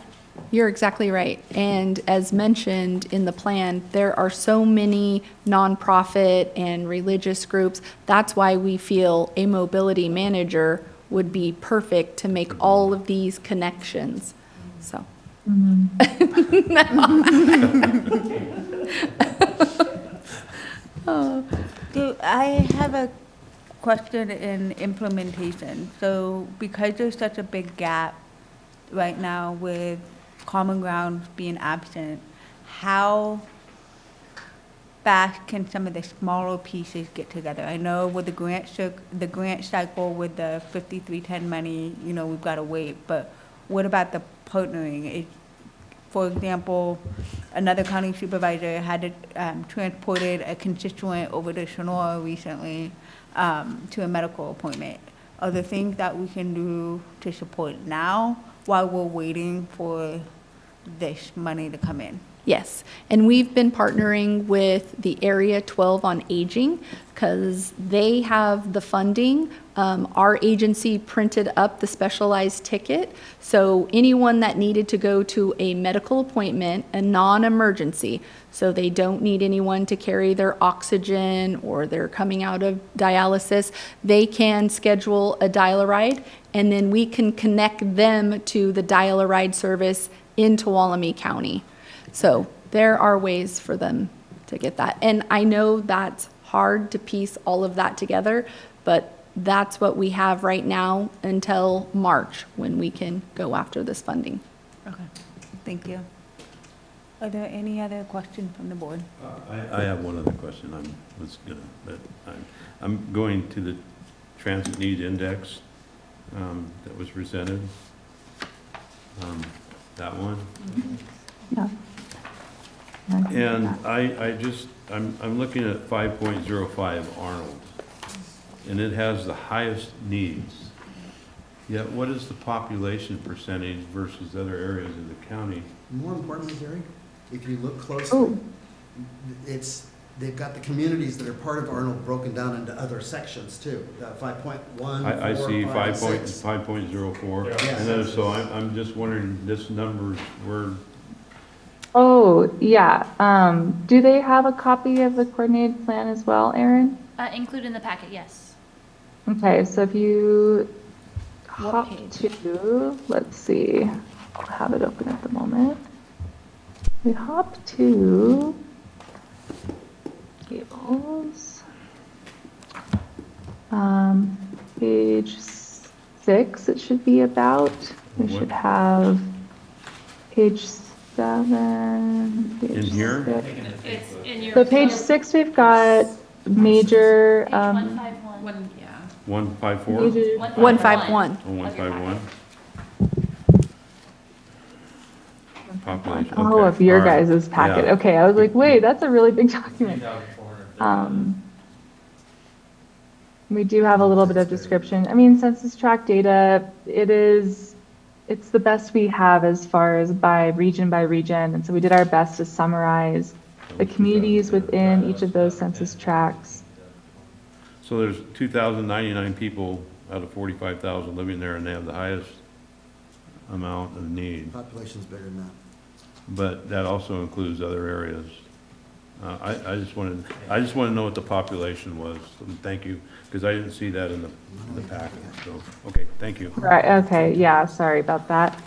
you're exactly right. And as mentioned in the plan, there are so many nonprofit and religious groups. That's why we feel a mobility manager would be perfect to make all of these connections. So. So I have a question in implementation. So because there's such a big gap right now with Common Ground being absent, how fast can some of the smaller pieces get together? I know with the grant cycle with the 5310 money, we've got to wait, but what about the partnering? For example, another county supervisor had transported a constituent over to Sonora recently to a medical appointment. Are there things that we can do to support now while we're waiting for this money to come in? Yes, and we've been partnering with the Area 12 on Aging because they have the funding. Our agency printed up the specialized ticket, so anyone that needed to go to a medical appointment, a non-emergency, so they don't need anyone to carry their oxygen or they're coming out of dialysis, they can schedule a dial-a-ride, and then we can connect them to the dial-a-ride service in Tuolumne County. So there are ways for them to get that. And I know that's hard to piece all of that together, but that's what we have right now until March when we can go after this funding. Okay, thank you. Are there any other questions from the board? I have one other question. I'm going to the Transit Need Index that was presented. That one. Yeah. And I'm looking at 5.05 Arnold, and it has the highest needs. Yet what is the population percentage versus other areas of the county? More importantly, Gary, if you look closely, they've got the communities that are part of Arnold broken down into other sections too. 5.1, I see 5, 6. 5.04. Yes. And then, so I'm just wondering, this numbers were, Oh, yeah. Do they have a copy of the coordinated plan as well, Erin? Included in the packet, yes. Okay, so if you What hop page? to, let's see, I'll have it open at the moment. We hop to tables. Page 6, it should be about. We should have page 7. In here? 6. It's in your. So page 6, we've got major, 151. 154? major 151. Oh, 151? Population, Oh, okay. of your All right. guys' packet. Yeah. Okay, I was like, wait, that's a really big document. We do have a little bit of description. I mean, census tract data, it's the best we have as far as by region, and so we did our best to summarize the communities within each of those census tracts. So there's 2,099 people out of 45,000 living there, and they have the highest amount of need. Population's bigger than that. But that also includes other areas. I just wanted to know what the population was. And thank you, because I didn't see that in the packet. So, okay, thank you. Right, okay, yeah, sorry about that.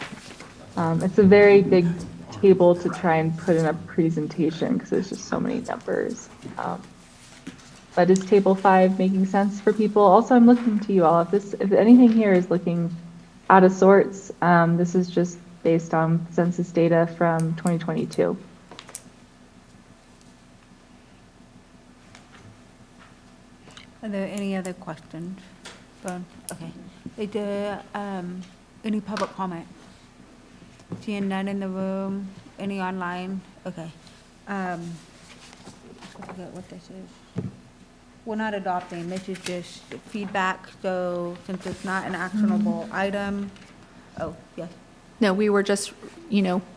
It's a very big table to try and put in a presentation because there's just so many numbers. But is table 5 making sense for people? Also, I'm looking to you all. If anything here is looking out of sorts, this is just based on census data from 2022. Are there any other questions? Okay. Is there any public comment? Seeing none in the room, any online? Okay. I forget what this is. We're not adopting, this is just feedback, so since it's not an actionable item, oh, yes. No, we were just,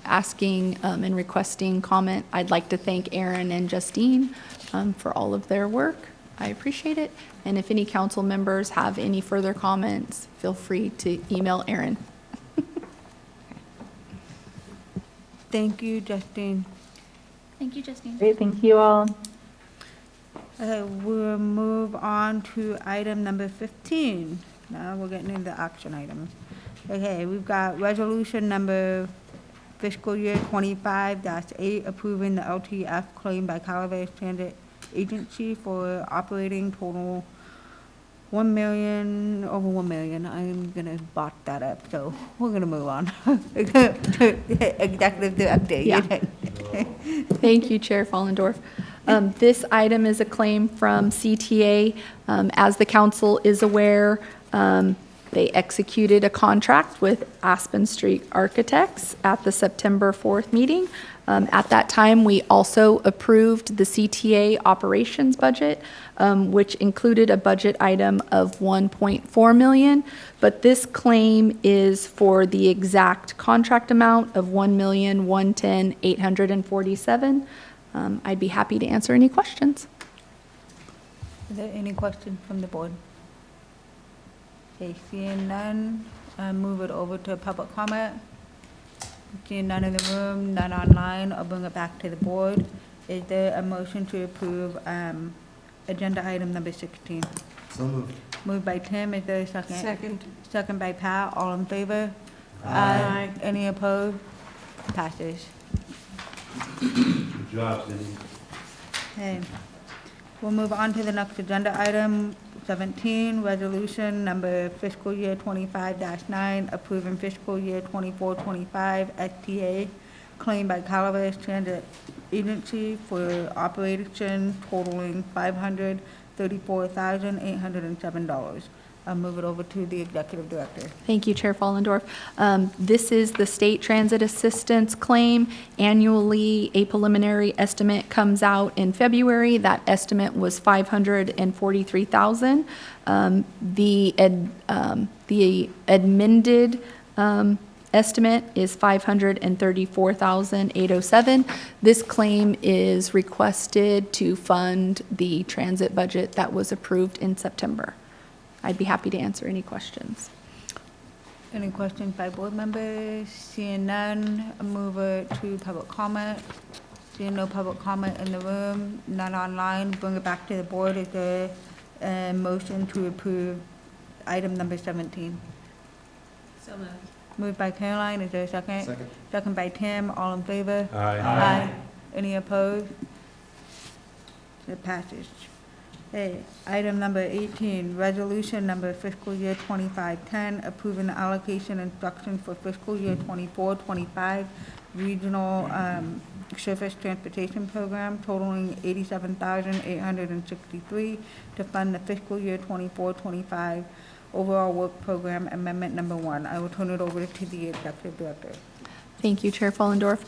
asking and requesting comment. I'd like to thank Aaron and Justine for all of their work. I appreciate it. And if any council members have any further comments, feel free to email Aaron. Thank you, Justine. Thank you, Justine. Great, thank you all. Okay, we'll move on to item number 15. Now we're getting into action items. Okay, we've got resolution number fiscal year 25-8 approving the LTF claim by Calaveras Transit Agency for operating total 1 million, over 1 million. I'm gonna bot that up, so we're gonna move on. Executive Director. Yeah. Thank you, Chair Fallendorf. This item is a claim from CTA. As the council is aware, they executed a contract with Aspen Street Architects at the September 4th meeting. At that time, we also approved the CTA operations budget, which included a budget item of $1.4 million, but this claim is for the exact contract amount of $1,110,847. I'd be happy to answer any questions. Is there any questions from the board? Okay, seeing none, move it over to public comment. Seeing none in the room, none online, I'll bring it back to the board. Is there a motion to approve agenda item number 16? So moved. Moved by Tim, is there a second? Second. Second by Pat, all in favor? Aye. Any opposed? Passes. Good job, Cindy. Okay, we'll move on to the next agenda item, 17, resolution number fiscal year 25-9, approving fiscal year 24-25 STA claim by Calaveras Transit Agency for operation totaling $534,807. I'll move it over to the Executive Director. Thank you, Chair Fallendorf. This is the state transit assistance claim. Annually, a preliminary estimate comes out in February. That estimate was $543,000. The amended estimate is $534,807. This claim is requested to fund the transit budget that was approved in September. I'd be happy to answer any questions. Any questions by board members? Seeing none, I'll move it to public comment. Seeing no public comment in the room, none online, bring it back to the board. Is there a motion to approve item number 17? So moved. Moved by Caroline, is there a second? Second. Second by Tim, all in favor? Aye. Any opposed? It passes. Okay, item number 18, resolution number fiscal year 25-10, approving the allocation instructions for fiscal year 24-25 regional surface transportation program totaling $87,863 to fund the fiscal year 24-25 overall work program amendment number 1. I will turn it over to the Executive Director. Thank you, Chair Fallendorf.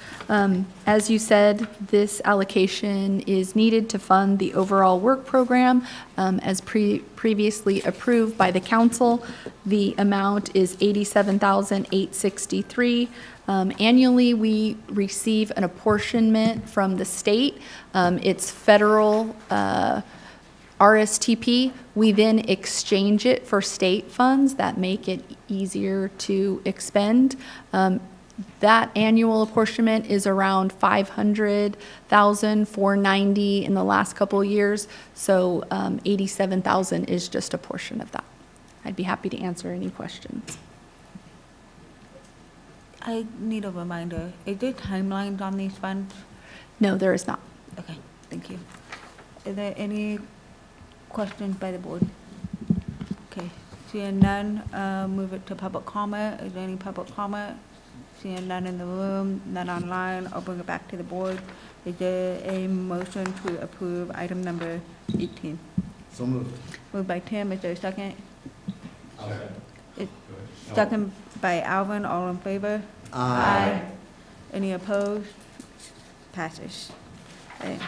As you said, this allocation is needed to fund the overall work program as previously approved by the council. The amount is $87,863. Annually, we receive an apportionment from the state. It's federal RSTP. We then exchange it for state funds that make it easier to expend. That annual apportionment is around $500,490 in the last couple of years, so $87,000 is just a portion of that. I'd be happy to answer any questions. I need a reminder, is there timelines on these funds? No, there is not. Okay, thank you. Is there any questions by the board? Okay, seeing none, move it to public comment. Is there any public comment? Seeing none in the room, none online, I'll bring it back to the board. Is there a motion to approve item number 18? So moved. Moved by Tim, is there a second? Second by Alvin, all in favor? Aye. Any opposed? Passes. Okay.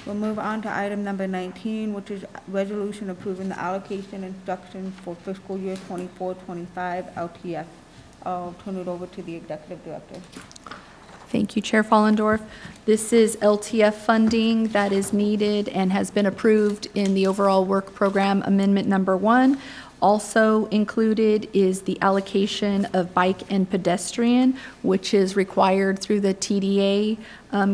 We'll move on to item number 19, which is resolution approving the allocation instructions for fiscal year 24-25 LTF. I'll turn it over to the executive director. Thank you, Chair Fallendorf. This is LTF funding that is needed and has been approved in the overall work program amendment number 1. Also included is the allocation of bike and pedestrian, which is required through the TDA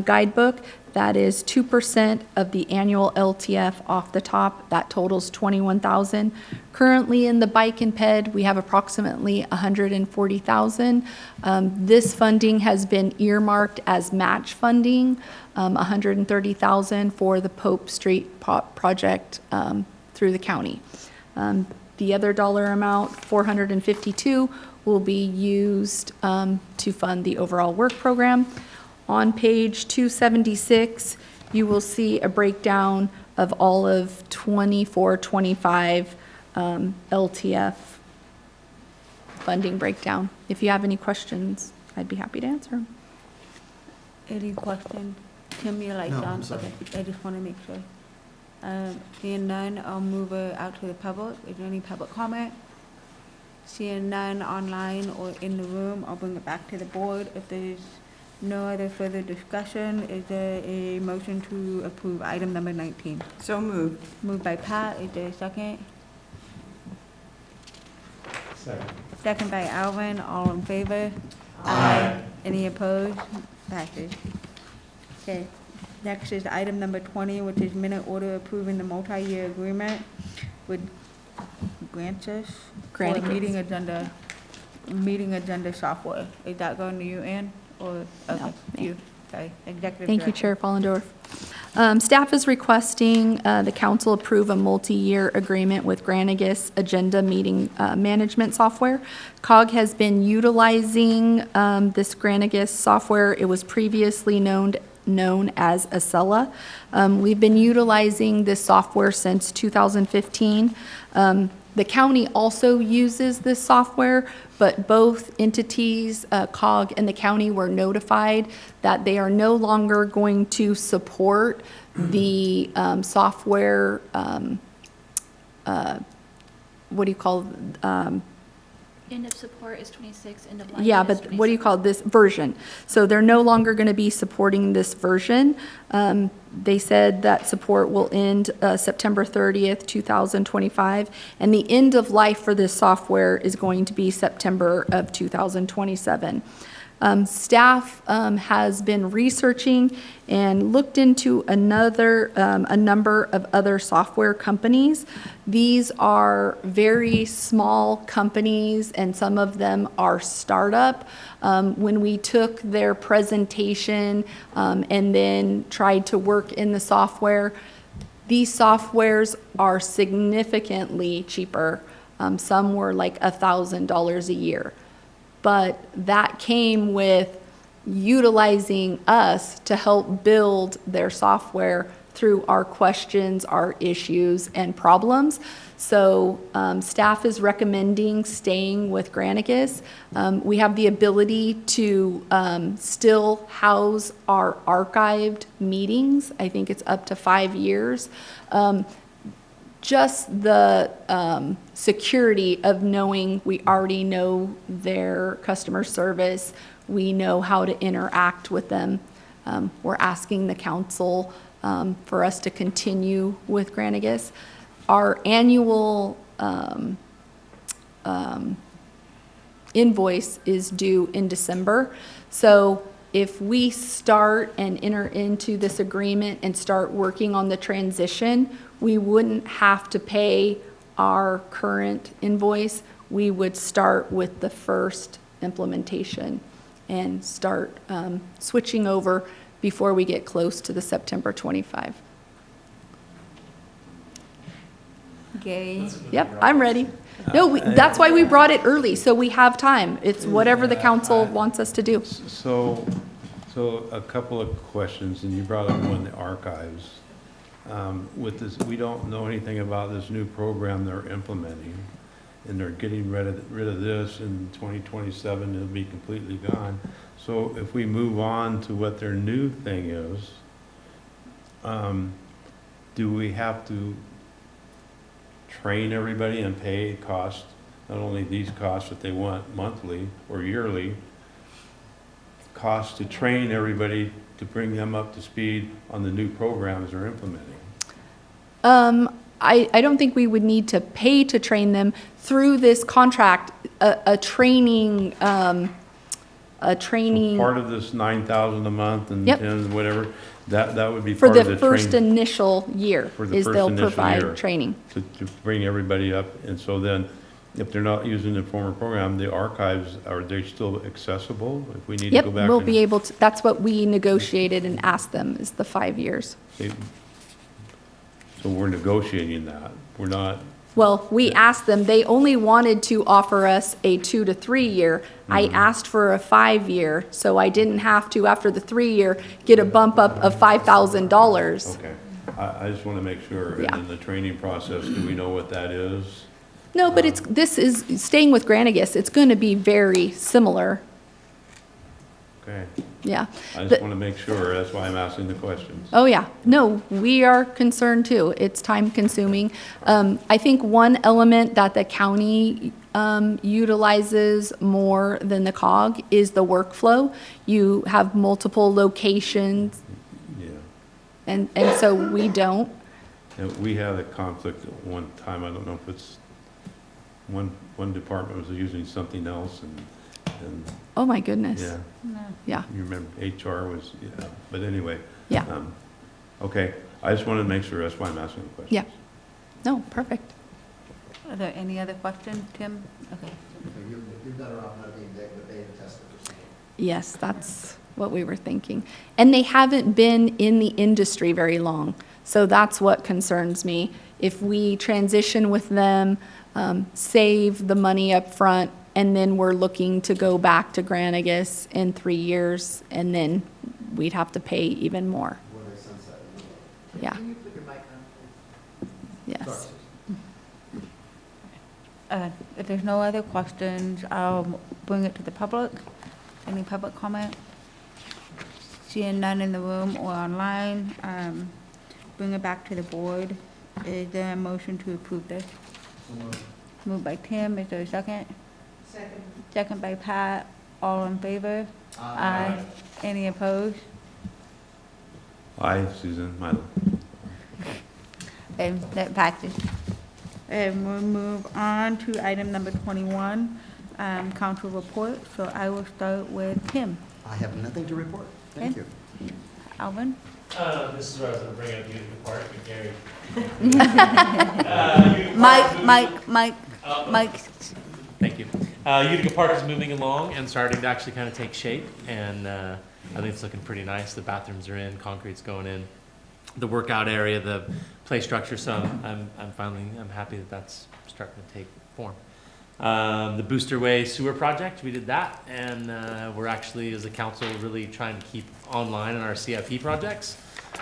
guidebook. That is 2% of the annual LTF off the top. That totals $21,000. Currently in the bike and ped, we have approximately $140,000. This funding has been earmarked as match funding, $130,000 for the Pope Street project through the county. The other dollar amount, $452,000, will be used to fund the overall work program. On page 276, you will see a breakdown of all of 24-25 LTF funding breakdown. If you have any questions, I'd be happy to answer them. Any questions? Tim, your light's No, on? I'm sorry. Okay, I just want to make sure. Seeing none, I'll move it out to the public. Is there any public comment? Seeing none online or in the room, I'll bring it back to the board. If there's no other further discussion, is there a motion to approve item number 19? So moved. Moved by Pat, is there a second? Second. Second by Alvin, all in favor? Aye. Any opposed? Passes. Okay, next is item number 20, which is minute order approving the multi-year agreement with Grantus for Granicus. meeting agenda software. Is that going to you, Ann? Or, okay, me. you, sorry, executive Thank you, director. Chair Fallendorf. Staff is requesting the council approve a multi-year agreement with Granicus Agenda Meeting Management Software. COG has been utilizing this Granicus software. It was previously known as Acela. We've been utilizing this software since 2015. The county also uses this software, but both entities, COG and the county, were notified that they are no longer going to support the software, what do you call, End of support is 26, end of life yeah, is but what do you 27. call this version? So they're no longer going to be supporting this version. They said that support will end September 30th, 2025, and the end of life for this software is going to be September of 2027. Staff has been researching and looked into a number of other software companies. These are very small companies, and some of them are startup. When we took their presentation and then tried to work in the software, these softwares are significantly cheaper. Some were like $1,000 a year. But that came with utilizing us to help build their software through our questions, our issues, and problems. So staff is recommending staying with Granicus. We have the ability to still house our archived meetings. I think it's up to 5 years. Just the security of knowing we already know their customer service, we know how to interact with them. We're asking the council for us to continue with Granicus. Our annual invoice is due in December. So if we start and enter into this agreement and start working on the transition, we wouldn't have to pay our current invoice. We would start with the first implementation and start switching over before we get close to the September 25. Gay. Yep, I'm ready. No, that's why we brought it early, so we have time. It's whatever the council wants us to do. So a couple of questions, and you brought up one, the archives. With this, we don't know anything about this new program they're implementing, and they're getting rid of this in 2027, it'll be completely gone. So if we move on to what their new thing is, do we have to train everybody and pay costs, not only these costs that they want monthly or yearly, costs to train everybody to bring them up to speed on the new programs they're implementing? I don't think we would need to pay to train them through this contract, a training, So part of this 9,000 a month and Yep. 10, whatever, that would be for part of the the first training initial year, For the is first they'll initial year. provide training. to bring everybody up. And so then, if they're not using the former program, the archives, are they still accessible if we need to Yep, go back? we'll and- be able to, that's what we negotiated and asked them, is the 5 years. So we're negotiating that. We're not, Well, we asked them, they only wanted to offer us a 2 to 3 year. I asked for a 5-year, so I didn't have to, after the 3-year, get a bump up of $5,000. okay. I just want to make sure. Yeah. And in the training process, do we know what that is? No, but this is, staying with Granicus, it's going to be very similar, Okay. yeah. I The- just want to make sure. That's why I'm asking the questions. Oh, yeah. No, we are concerned too. It's time consuming. I think one element that the county utilizes more than the COG is the workflow. You have multiple locations, Yeah. and so we don't. And we had a conflict at one time. I don't know if it's, one department was using something else and Oh, my goodness. yeah. Yeah, You remember HR was, yeah, but anyway. yeah, Okay, I just wanted to make sure, that's why I'm asking the question. yeah. No, perfect. Are there any other questions, Tim? Okay. You're better off not being the beta tester for something. Yes, that's what we were thinking. And they haven't been in the industry very long, so that's what concerns me. If we transition with them, save the money up front, and then we're looking to go back to Granicus in 3 years, and then we'd have to pay even more. When they sunset. Yeah. Can you put your mic on? Yes. If there's no other questions, I'll bring it to the public. Any public comment? Seeing none in the room or online, bring it back to the board. Is there a motion to approve this? Moved by Tim, is there a second? Second. Second by Pat, all in favor? Aye. Any opposed? Aye, Susan, Milo. And that passes. And we'll move on to item number 21, council report. So I will start with Tim. I have nothing to report. Thank Okay. you. Alvin? This is where I was gonna bring up Utica Park, but Gary. Mike. Thank you. Utica Park is moving along and starting to actually kind of take shape, and I think it's looking pretty nice. The bathrooms are in, concrete's going in, the workout area, the play structure. So I'm happy that that's starting to take form. The Booster Way sewer project, we did that, and we're actually, as a council, really trying to keep online in our CIP projects.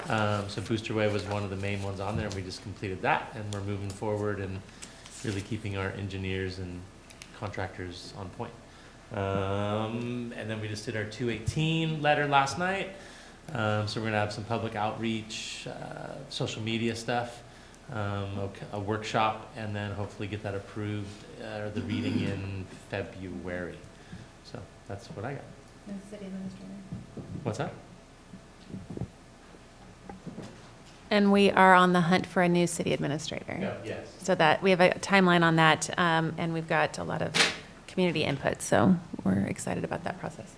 So Booster Way was one of the main ones on there, and we just completed that, and we're moving forward and really keeping our engineers and contractors on point. And then we just did our 218 letter last night. So we're gonna have some public outreach, social media stuff, a workshop, and then hopefully get that approved, or the reading in February. So that's what I got. City administrator. What's that? And we are on the hunt for a new city administrator. Yes. So that, we have a timeline on that, and we've got a lot of community input, so we're excited about that process.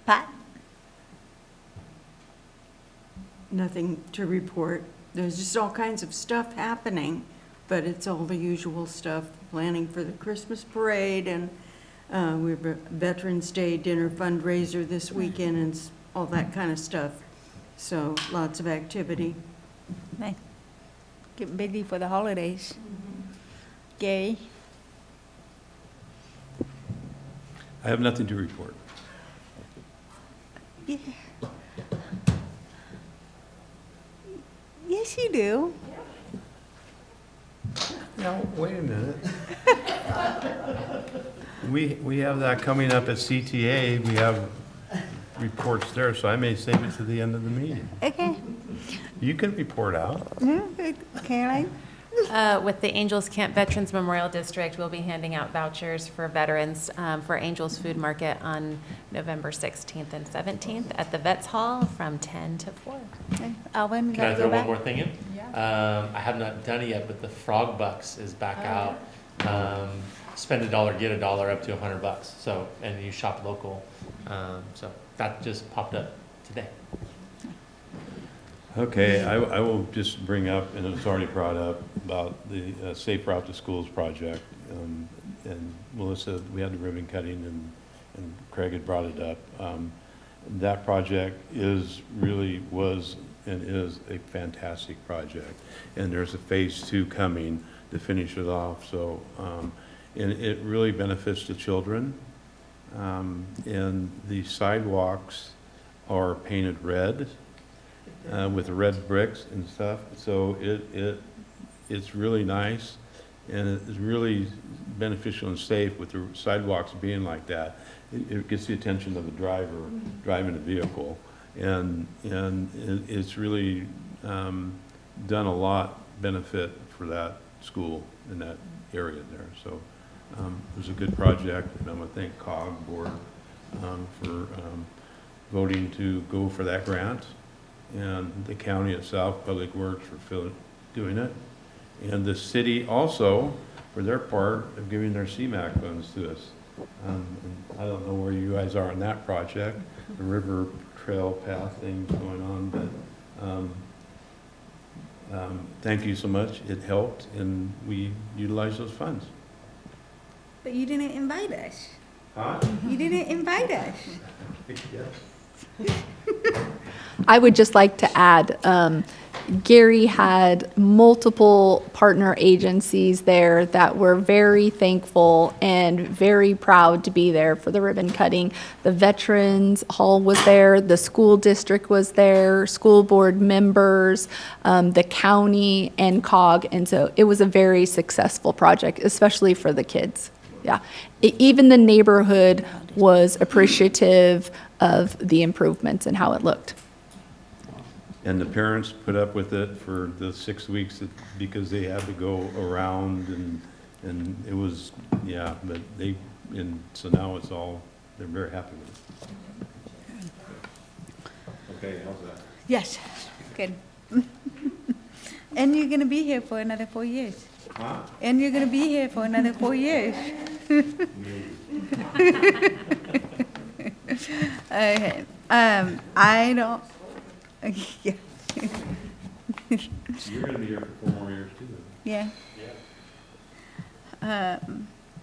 Pat? Nothing to report. There's just all kinds of stuff happening, but it's all the usual stuff, planning for the Christmas parade, and we have a Veterans Day dinner fundraiser this weekend, and all that kind of stuff. So lots of activity. Nice. Getting busy for the holidays. Gary? I have nothing to report. Yeah. Yes, you do. No, wait a minute. We have that coming up at CTA. We have reports there, so I may save it to the end of the meeting. Okay. You can report out. Caroline? With the Angels Camp Veterans Memorial District, we'll be handing out vouchers for veterans for Angels Food Market on November 16th and 17th at the Vets Hall from 10 to 4. Okay. Alvin, you Can I gotta throw go one back? more thing in? I have not done it yet, but the Frog Bucks is back out. Spend $1, get $1 up to $100. So, and you shop local. So that just popped up today. Okay, I will just bring up, and it was already brought up, about the Safe Route to Schools project. And Melissa, we had the ribbon cutting, and Craig had brought it up. That project was and is a fantastic project. And there's a phase 2 coming to finish it off, so, and it really benefits the children. And the sidewalks are painted red, with red bricks and stuff, so it's really nice, and it's really beneficial and safe with the sidewalks being like that. It gets the attention of the driver driving the vehicle, and it's really done a lot benefit for that school in that area there. So it was a good project, and I want to thank COG board for voting to go for that grant, and the county itself, Public Works, for doing it, and the city also for their part of giving their CMAQ funds to us. And I don't know where you guys are on that project, the river trail path thing's going on, but thank you so much. It helped, and we utilized those funds. But you didn't invite us. Huh? You didn't invite us. Yes. I would just like to add, Gary had multiple partner agencies there that were very thankful and very proud to be there for the ribbon cutting. The Veterans Hall was there, the school district was there, school board members, the county, and COG, and so it was a very successful project, especially for the kids. Yeah, even the neighborhood was appreciative of the improvements and how it looked. And the parents put up with it for the 6 weeks because they had to go around, and it was, yeah, but so now it's all, they're very happy with it. Okay, how's that? Yes, good. And you're gonna be here for another 4 years. Huh? And you're gonna be here for another 4 years. Okay, I don't, yeah. You're gonna be here for 4 more years too. Yeah.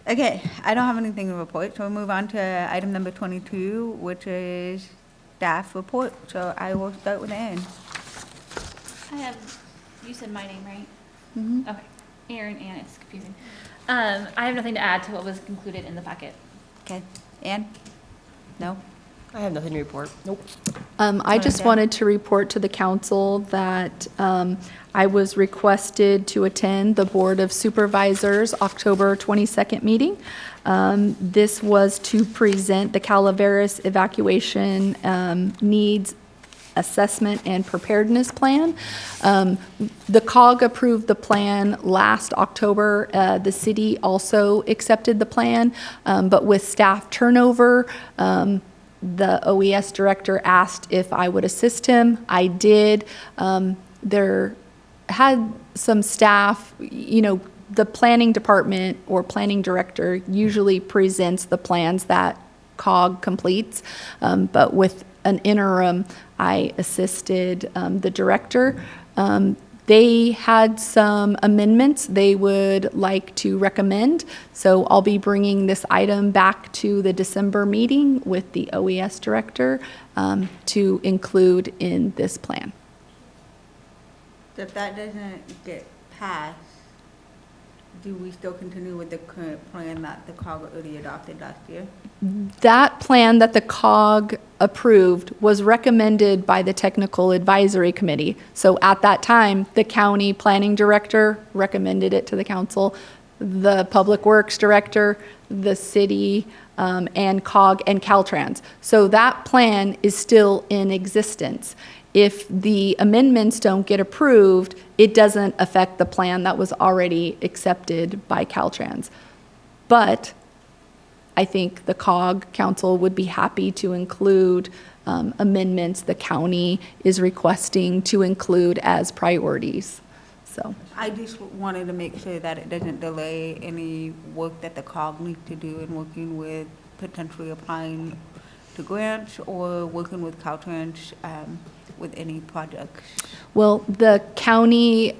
Okay, I don't have anything to report, so we'll move on to item number 22, which is staff report. So I will start with Ann. I have, you said my name, right? Mhm. Okay, Aaron, Ann, it's confusing. I have nothing to add to what was included in the packet. Okay, Ann? No? I have nothing to report. Nope. I just Dan? wanted to report to the council that I was requested to attend the Board of Supervisors October 22nd meeting. This was to present the Calaveras evacuation needs assessment and preparedness plan. The COG approved the plan last October. The city also accepted the plan, but with staff turnover, the OES director asked if I would assist him. I did. There had some staff, the planning department or planning director usually presents the plans that COG completes, but with an interim, I assisted the director. They had some amendments they would like to recommend, so I'll be bringing this item back to the December meeting with the OES director to include in this plan. So if that doesn't get passed, do we still continue with the current plan that the COG already adopted last year? That plan that the COG approved was recommended by the Technical Advisory Committee. So at that time, the county planning director recommended it to the council. the Public Works Director, the city, and COG and Caltrans. So that plan is still in existence. If the amendments don't get approved, it doesn't affect the plan that was already accepted by Caltrans. But I think the COG council would be happy to include amendments the county is requesting to include as priorities. So, I just wanted to make sure that it doesn't delay any work that the COG needs to do in working with potentially applying to grants or working with Caltrans with any projects. well, the county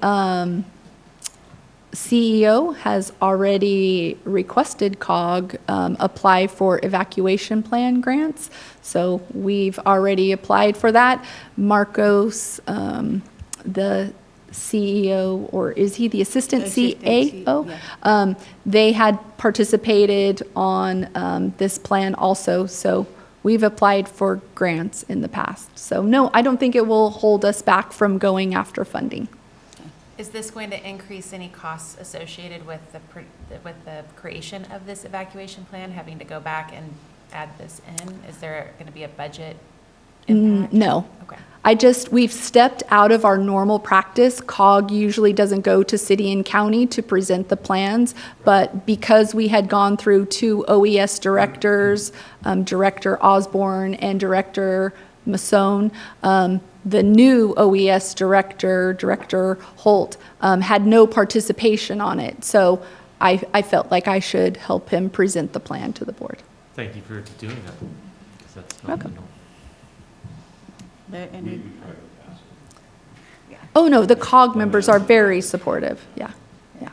CEO has already requested COG apply for evacuation plan grants. So we've already applied for that. Marcos, the CEO, or is he the assistant CAO? yeah. They had participated on this plan also, so we've applied for grants in the past. So no, I don't think it will hold us back from going after funding. Is this going to increase any costs associated with the creation of this evacuation plan, having to go back and add this in? Is there going to be a budget impact? No. Okay. We've stepped out of our normal practice. COG usually doesn't go to city and county to present the plans, but because we had gone through 2 OES directors, Director Osborne and Director Masson, the new OES director, Director Holt, had no participation on it. So I felt like I should help him present the plan to the board. Thank you for doing that, 'cause that's not, Welcome. you know, There any- Oh, no, the COG members are very supportive, yeah, yeah.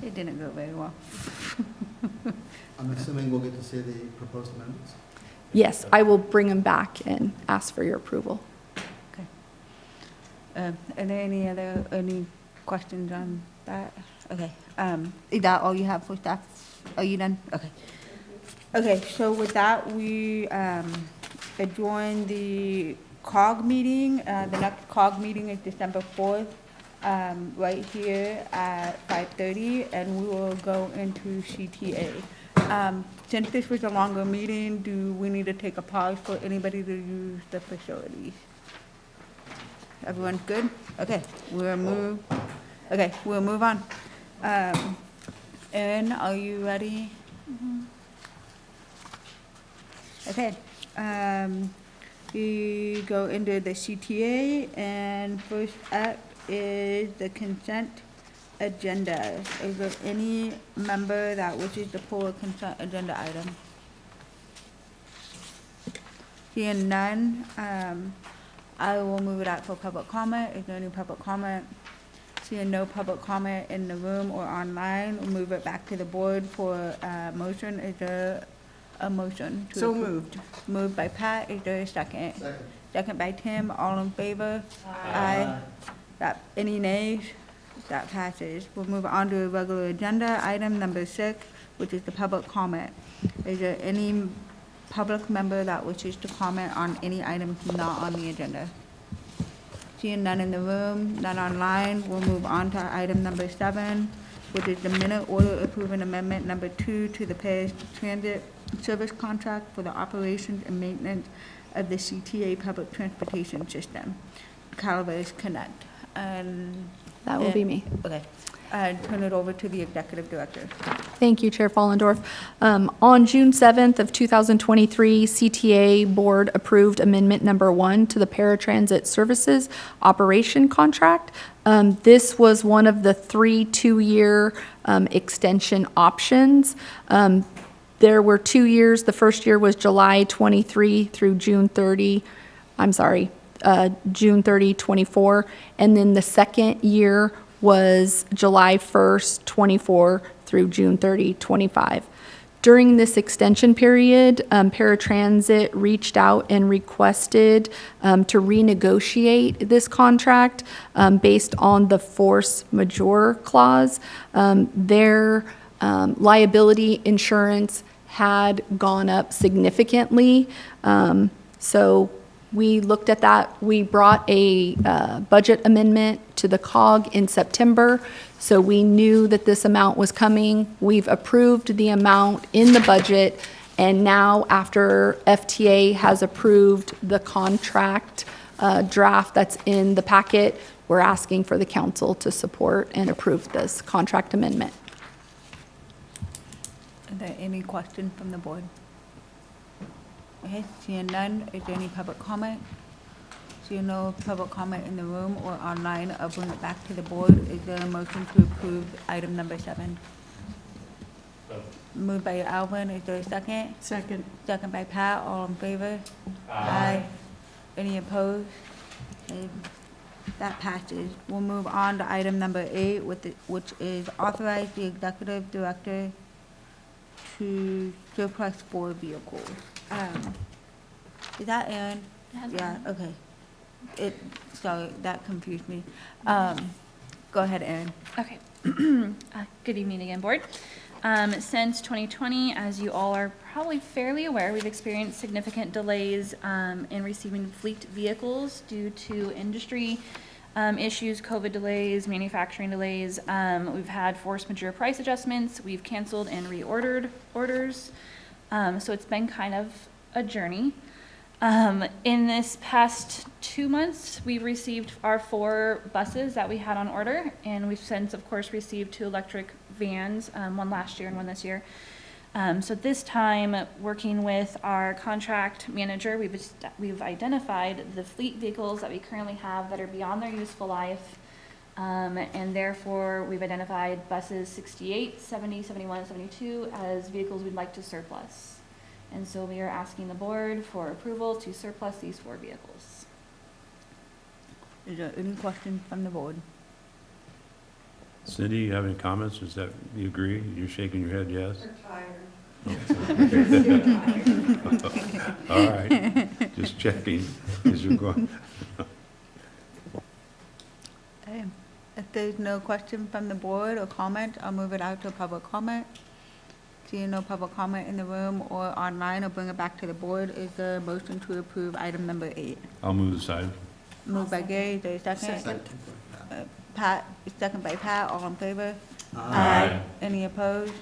It didn't go very well. I'm assuming we'll get to see the proposed amendments? Yes, I will bring them back and ask for your approval. Are there any questions on that? Okay, is that all you have for staff? Are you done? Okay. Okay, so with that, we, adjourn the COG meeting. The next COG meeting is December 4th, right here at 5:30, and we will go into CTA. Since this was a longer meeting, do we need to take a pause for anybody to use the facilities? Everyone's good? Okay, we'll move on. Erin, are you ready? Okay, we go into the CTA, and first up is the consent agenda. Is there any member that wishes to pull a consent agenda item? Seeing none, I will move it out for public comment. Is there any public comment? Seeing no public comment in the room or online, we'll move it back to the board for a motion. Is there a motion? So approve? moved. Moved by Pat. Is there a second? Second. Second by Tim. All in favor? Aye. Any nays? That passes. We'll move on to a regular agenda, item number 6, which is the public comment. Is there any public member that wishes to comment on any items not on the agenda? Seeing none in the room, none online, we'll move on to item number 7, which is the minute order approving amendment number 2 to the Paris Transit Service Contract for the operations and maintenance of the CTA public transportation system, Calaveras Connect. That will be me. Okay. Turn it over to the executive director. Thank you, Chair Fallendorf. On June 7th of 2023, CTA Board approved Amendment Number 1 to the Paratransit Services Operation Contract. This was one of the 3 two-year extension options. There were 2 years. The first year was July 23 through June 30, June 30, 24. And then the second year was July 1st, 24 through June 30, 25. During this extension period, Paratransit reached out and requested to renegotiate this contract based on the force majeure clause. Their liability insurance had gone up significantly. So We looked at that. We brought a budget amendment to the COG in September, so we knew that this amount was coming. We've approved the amount in the budget, and now after FTA has approved the contract draft that's in the packet, we're asking for the council to support and approve this contract amendment. Are there any questions from the board? Okay, seeing none, is there any public comment? Seeing no public comment in the room or online, I'll bring it back to the board. Is there a motion to approve item number 7? Moved by Alvin, is there a second? Second. Second by Pat, all in favor? Aye. Any opposed? Okay, that passes. We'll move on to item number 8, which is authorize the executive director to surplus 4 vehicles. Is that Aaron? Yeah, okay. Sorry, that confused me. Go ahead, Aaron. Okay. Good evening again, board. Since 2020, as you all are probably fairly aware, we've experienced significant delays in receiving fleet vehicles due to industry issues, COVID delays, manufacturing delays. We've had force majeure price adjustments. We've canceled and reordered orders. So it's been kind of a journey. In this past 2 months, we've received our 4 buses that we had on order, and we've since, of course, received 2 electric vans, one last year and one this year. So this time, working with our contract manager, we've identified the fleet vehicles that we currently have that are beyond their useful life, and therefore, we've identified buses 68, 70, 71, 72 as vehicles we'd like to surplus. And so we are asking the board for approval to surplus these 4 vehicles. Is there any questions from the board? Cindy, you have any comments? Is that, you agree? You're shaking your head, yes? They're tired. All right, just checking as you're going. Okay. If there's no question from the board or comment, I'll move it out to public comment. Seeing no public comment in the room or online, I'll bring it back to the board. Is there a motion to approve item number 8? I'll move this item. Moved by Gary, is there a second? Second. Pat, second by Pat, all in favor? Aye. Any opposed?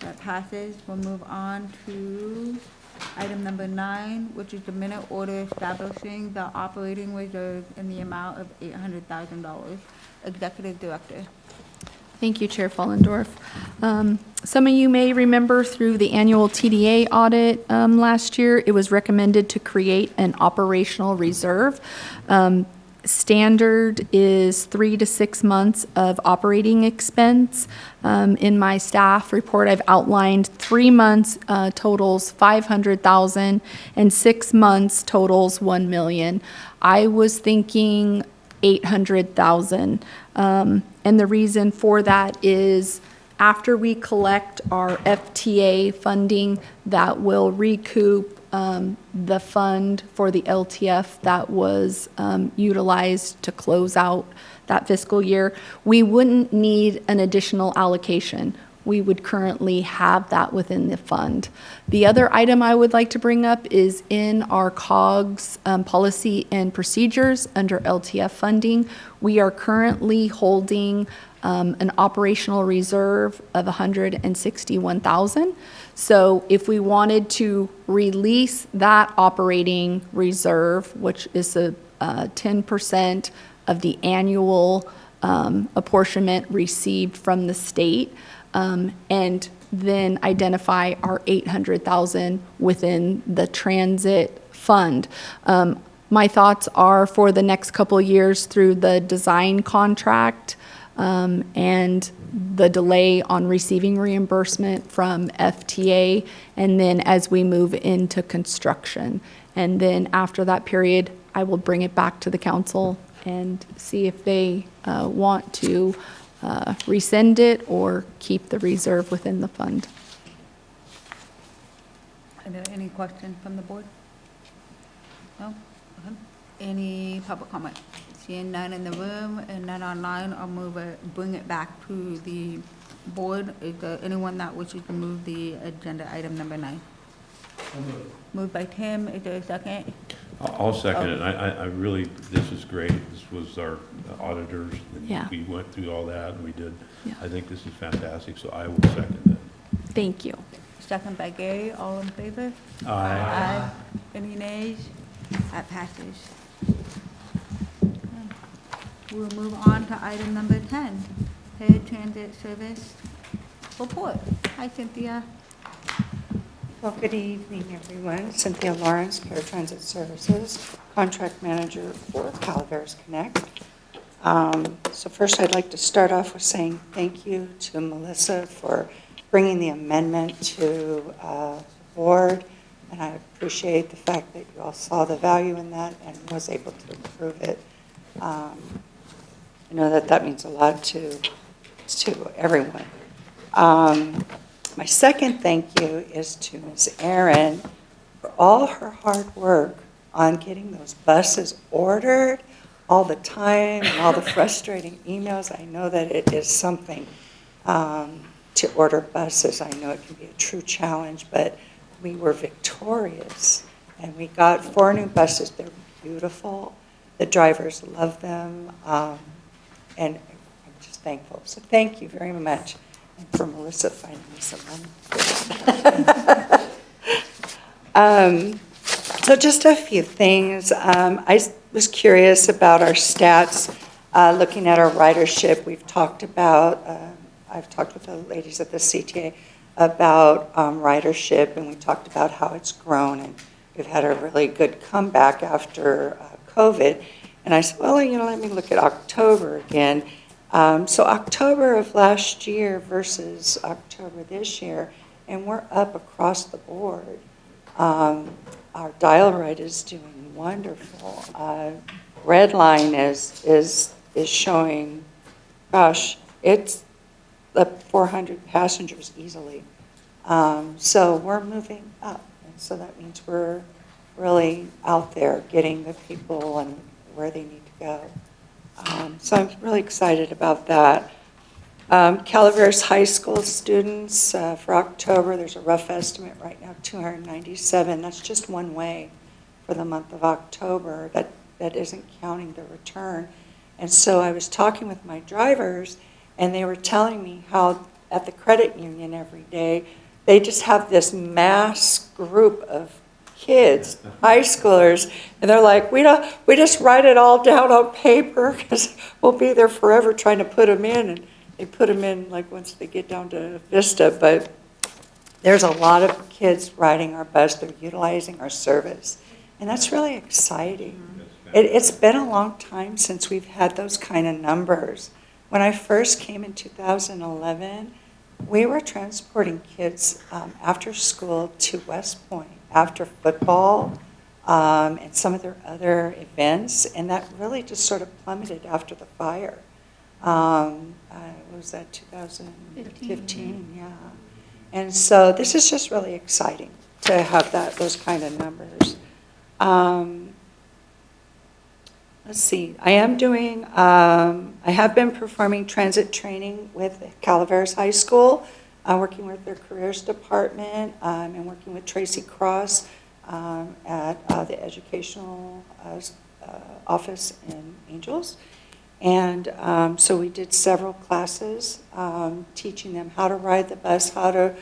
That passes. We'll move on to item number 9, which is the minute order establishing the operating reserve in the amount of $800,000. Executive Director. Thank you, Chair Follendorf. Some of you may remember through the annual TDA audit last year, it was recommended to create an operational reserve. Standard is 3 to 6 months of operating expense. In my staff report, I've outlined 3 months totals $500,000 and 6 months totals $1 million. I was thinking $800,000. And the reason for that is after we collect our FTA funding, that will recoup the fund for the LTF that was utilized to close out that fiscal year. We wouldn't need an additional allocation. We would currently have that within the fund. The other item I would like to bring up is in our COGS policy and procedures under LTF funding. We are currently holding an operational reserve of $161,000. So if we wanted to release that operating reserve, which is a 10% of the annual apportionment received from the state, and then identify our $800,000 within the transit fund. My thoughts are for the next couple of years through the design contract and the delay on receiving reimbursement from FTA, and then as we move into construction. And then after that period, I will bring it back to the council and see if they want to rescind it or keep the reserve within the fund. Are there any questions from the board? No? Okay. Any public comment? Seeing none in the room and none online, I'll bring it back to the board. Is there anyone that wishes to move the agenda item number 9? Moved by Tim, is there a second? I'll second it. I really, this is great. This was our auditors. And Yeah. we went through all that and we did. Yeah. I think this is fantastic, so I will second it. Thank you. Second by Gary, all in favor? Aye. Any nays? That passes. We'll move on to item number 10, paid transit service report. Hi, Cynthia. Well, good evening, everyone. Cynthia Lawrence, Paratransit Services, Contract Manager for Calaveras Connect. So first, I'd like to start off with saying thank you to Melissa for bringing the amendment to the board, and I appreciate the fact that you all saw the value in that and was able to approve it. I know that that means a lot to everyone. My second thank you is to Ms. Aaron for all her hard work on getting those buses ordered all the time and all the frustrating emails. I know that it is something to order buses. I know it can be a true challenge, but we were victorious. And we got 4 new buses. They're beautiful. The drivers love them. And I'm just thankful. So thank you very much. And for Melissa finding me some money. So just a few things. I was curious about our stats, looking at our ridership. We've talked about, I've talked with the ladies at the CTA about ridership, and we talked about how it's grown, and we've had a really good comeback after COVID. And I said, well, let me look at October again. So October of last year versus October this year, and we're up across the board. Our dial ride is doing wonderful. Red line is showing, gosh, it's up 400 passengers easily. So we're moving up, and so that means we're really out there getting the people and where they need to go. So I'm really excited about that. Calaveras High School students for October, there's a rough estimate right now, 297. That's just one way for the month of October. That isn't counting the return. And so I was talking with my drivers, and they were telling me how at the credit union every day, they just have this mass group of kids, high schoolers, and they're like, we just write it all down on paper because we'll be there forever trying to put them in, and they put them in like once they get down to Vista. But there's a lot of kids riding our bus. They're utilizing our service, and that's really exciting. It's been a long time since we've had those kind of numbers. When I first came in 2011, we were transporting kids after school to West Point after football and some of their other events, and that really just sort of plummeted after the fire. What was that, 2015? Yeah. And so this is just really exciting to have those kind of numbers. Let's see, I have been performing transit training with Calaveras High School, working with their careers department, and working with Tracy Cross at the educational office in Angels. And so we did several classes, teaching them how to ride the bus, how to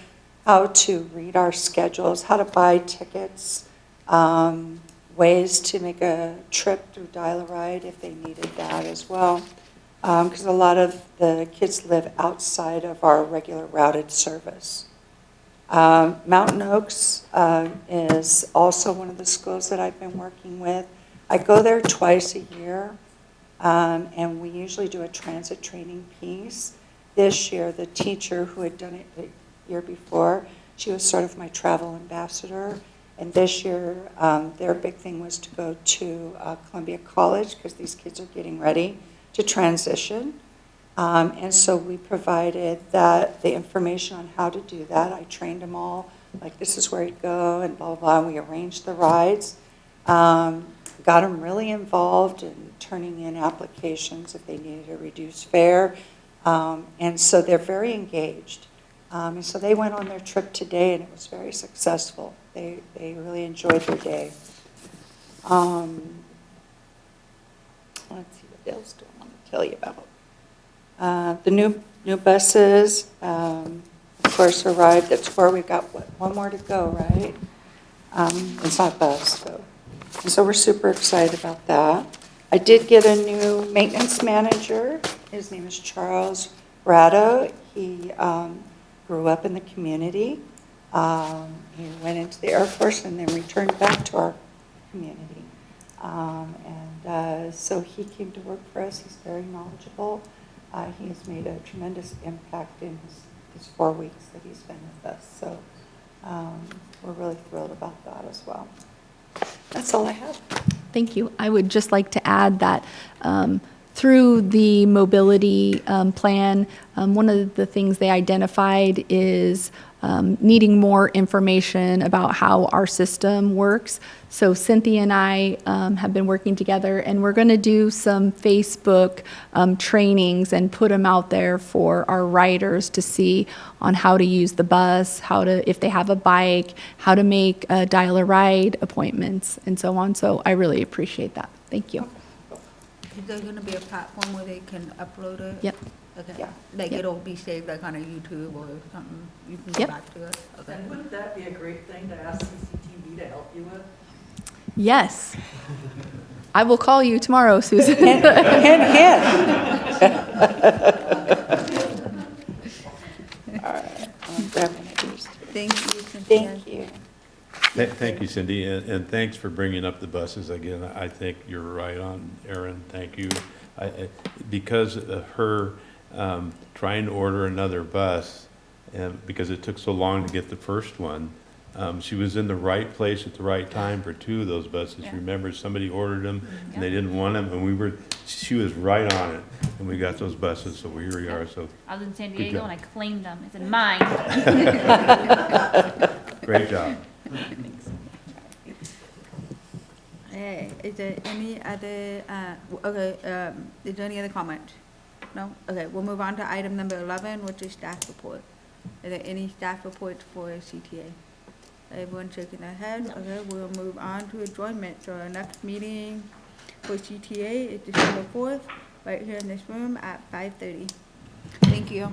read our schedules, how to buy tickets, ways to make a trip through Dial-A-Ride if they needed that as well. Because a lot of the kids live outside of our regular routed service. Mountain Oaks is also one of the schools that I've been working with. I go there twice a year, and we usually do a transit training piece. This year, the teacher who had done it the year before, she was sort of my travel ambassador. And this year, their big thing was to go to Columbia College because these kids are getting ready to transition. And so we provided the information on how to do that. I trained them all, like this is where you go and blah, blah, blah. We arranged the rides. Got them really involved in turning in applications if they needed a reduced fare. And so they're very engaged. And so they went on their trip today, and it was very successful. They really enjoyed their day. Let's see, what else do I want to tell you about? The new buses, of course, arrived at Square. We've got, what, one more to go, right? It's not bus, though. And so we're super excited about that. I did get a new maintenance manager. His name is Charles Ratto. He grew up in the community. He went into the Air Force and then returned back to our community. So he came to work for us. He's very knowledgeable. He has made a tremendous impact in his 4 weeks that he's been with us. So we're really thrilled about that as well. That's all I have. Thank you. I would just like to add that through the mobility plan, one of the things they identified is needing more information about how our system works. So Cynthia and I have been working together, and we're going to do some Facebook trainings and put them out there for our riders to see on how to use the bus, how to, if they have a bike, how to make dial-a-ride appointments, and so on. So I really appreciate that. Thank you. Is there gonna be a platform where they can upload it? Yep. Okay, Yeah. like Yep. it'll be saved like on a YouTube or something, you can go Yep. back to it? Okay. And wouldn't that be a great thing to ask CCTV to help you with? Yes. I will call you tomorrow, Susan. Hint, hint. All right, I'm grabbing these. Thank you, Cynthia. Thank you. Thank you, Cindy, and thanks for bringing up the buses again. I think you're right on, Erin. Thank you. Because of her trying to order another bus, and because it took so long to get the first one, she was in the right place at the right time for two of those buses. Yeah. Remember, somebody ordered them and they didn't want them, and she was right on it, and we got those buses. So here we are. So I was in San Good Diego job. and I claimed them. It's in mine. great job. Hey, is there any other, is there any other comments? No? Okay, we'll move on to item number 11, which is staff report. Are there any staff reports for CTA? Everyone shaking their head? Okay, we'll move on to adjournment. So our next meeting for CTA is December 4th, right here in this room at 5:30. Thank you.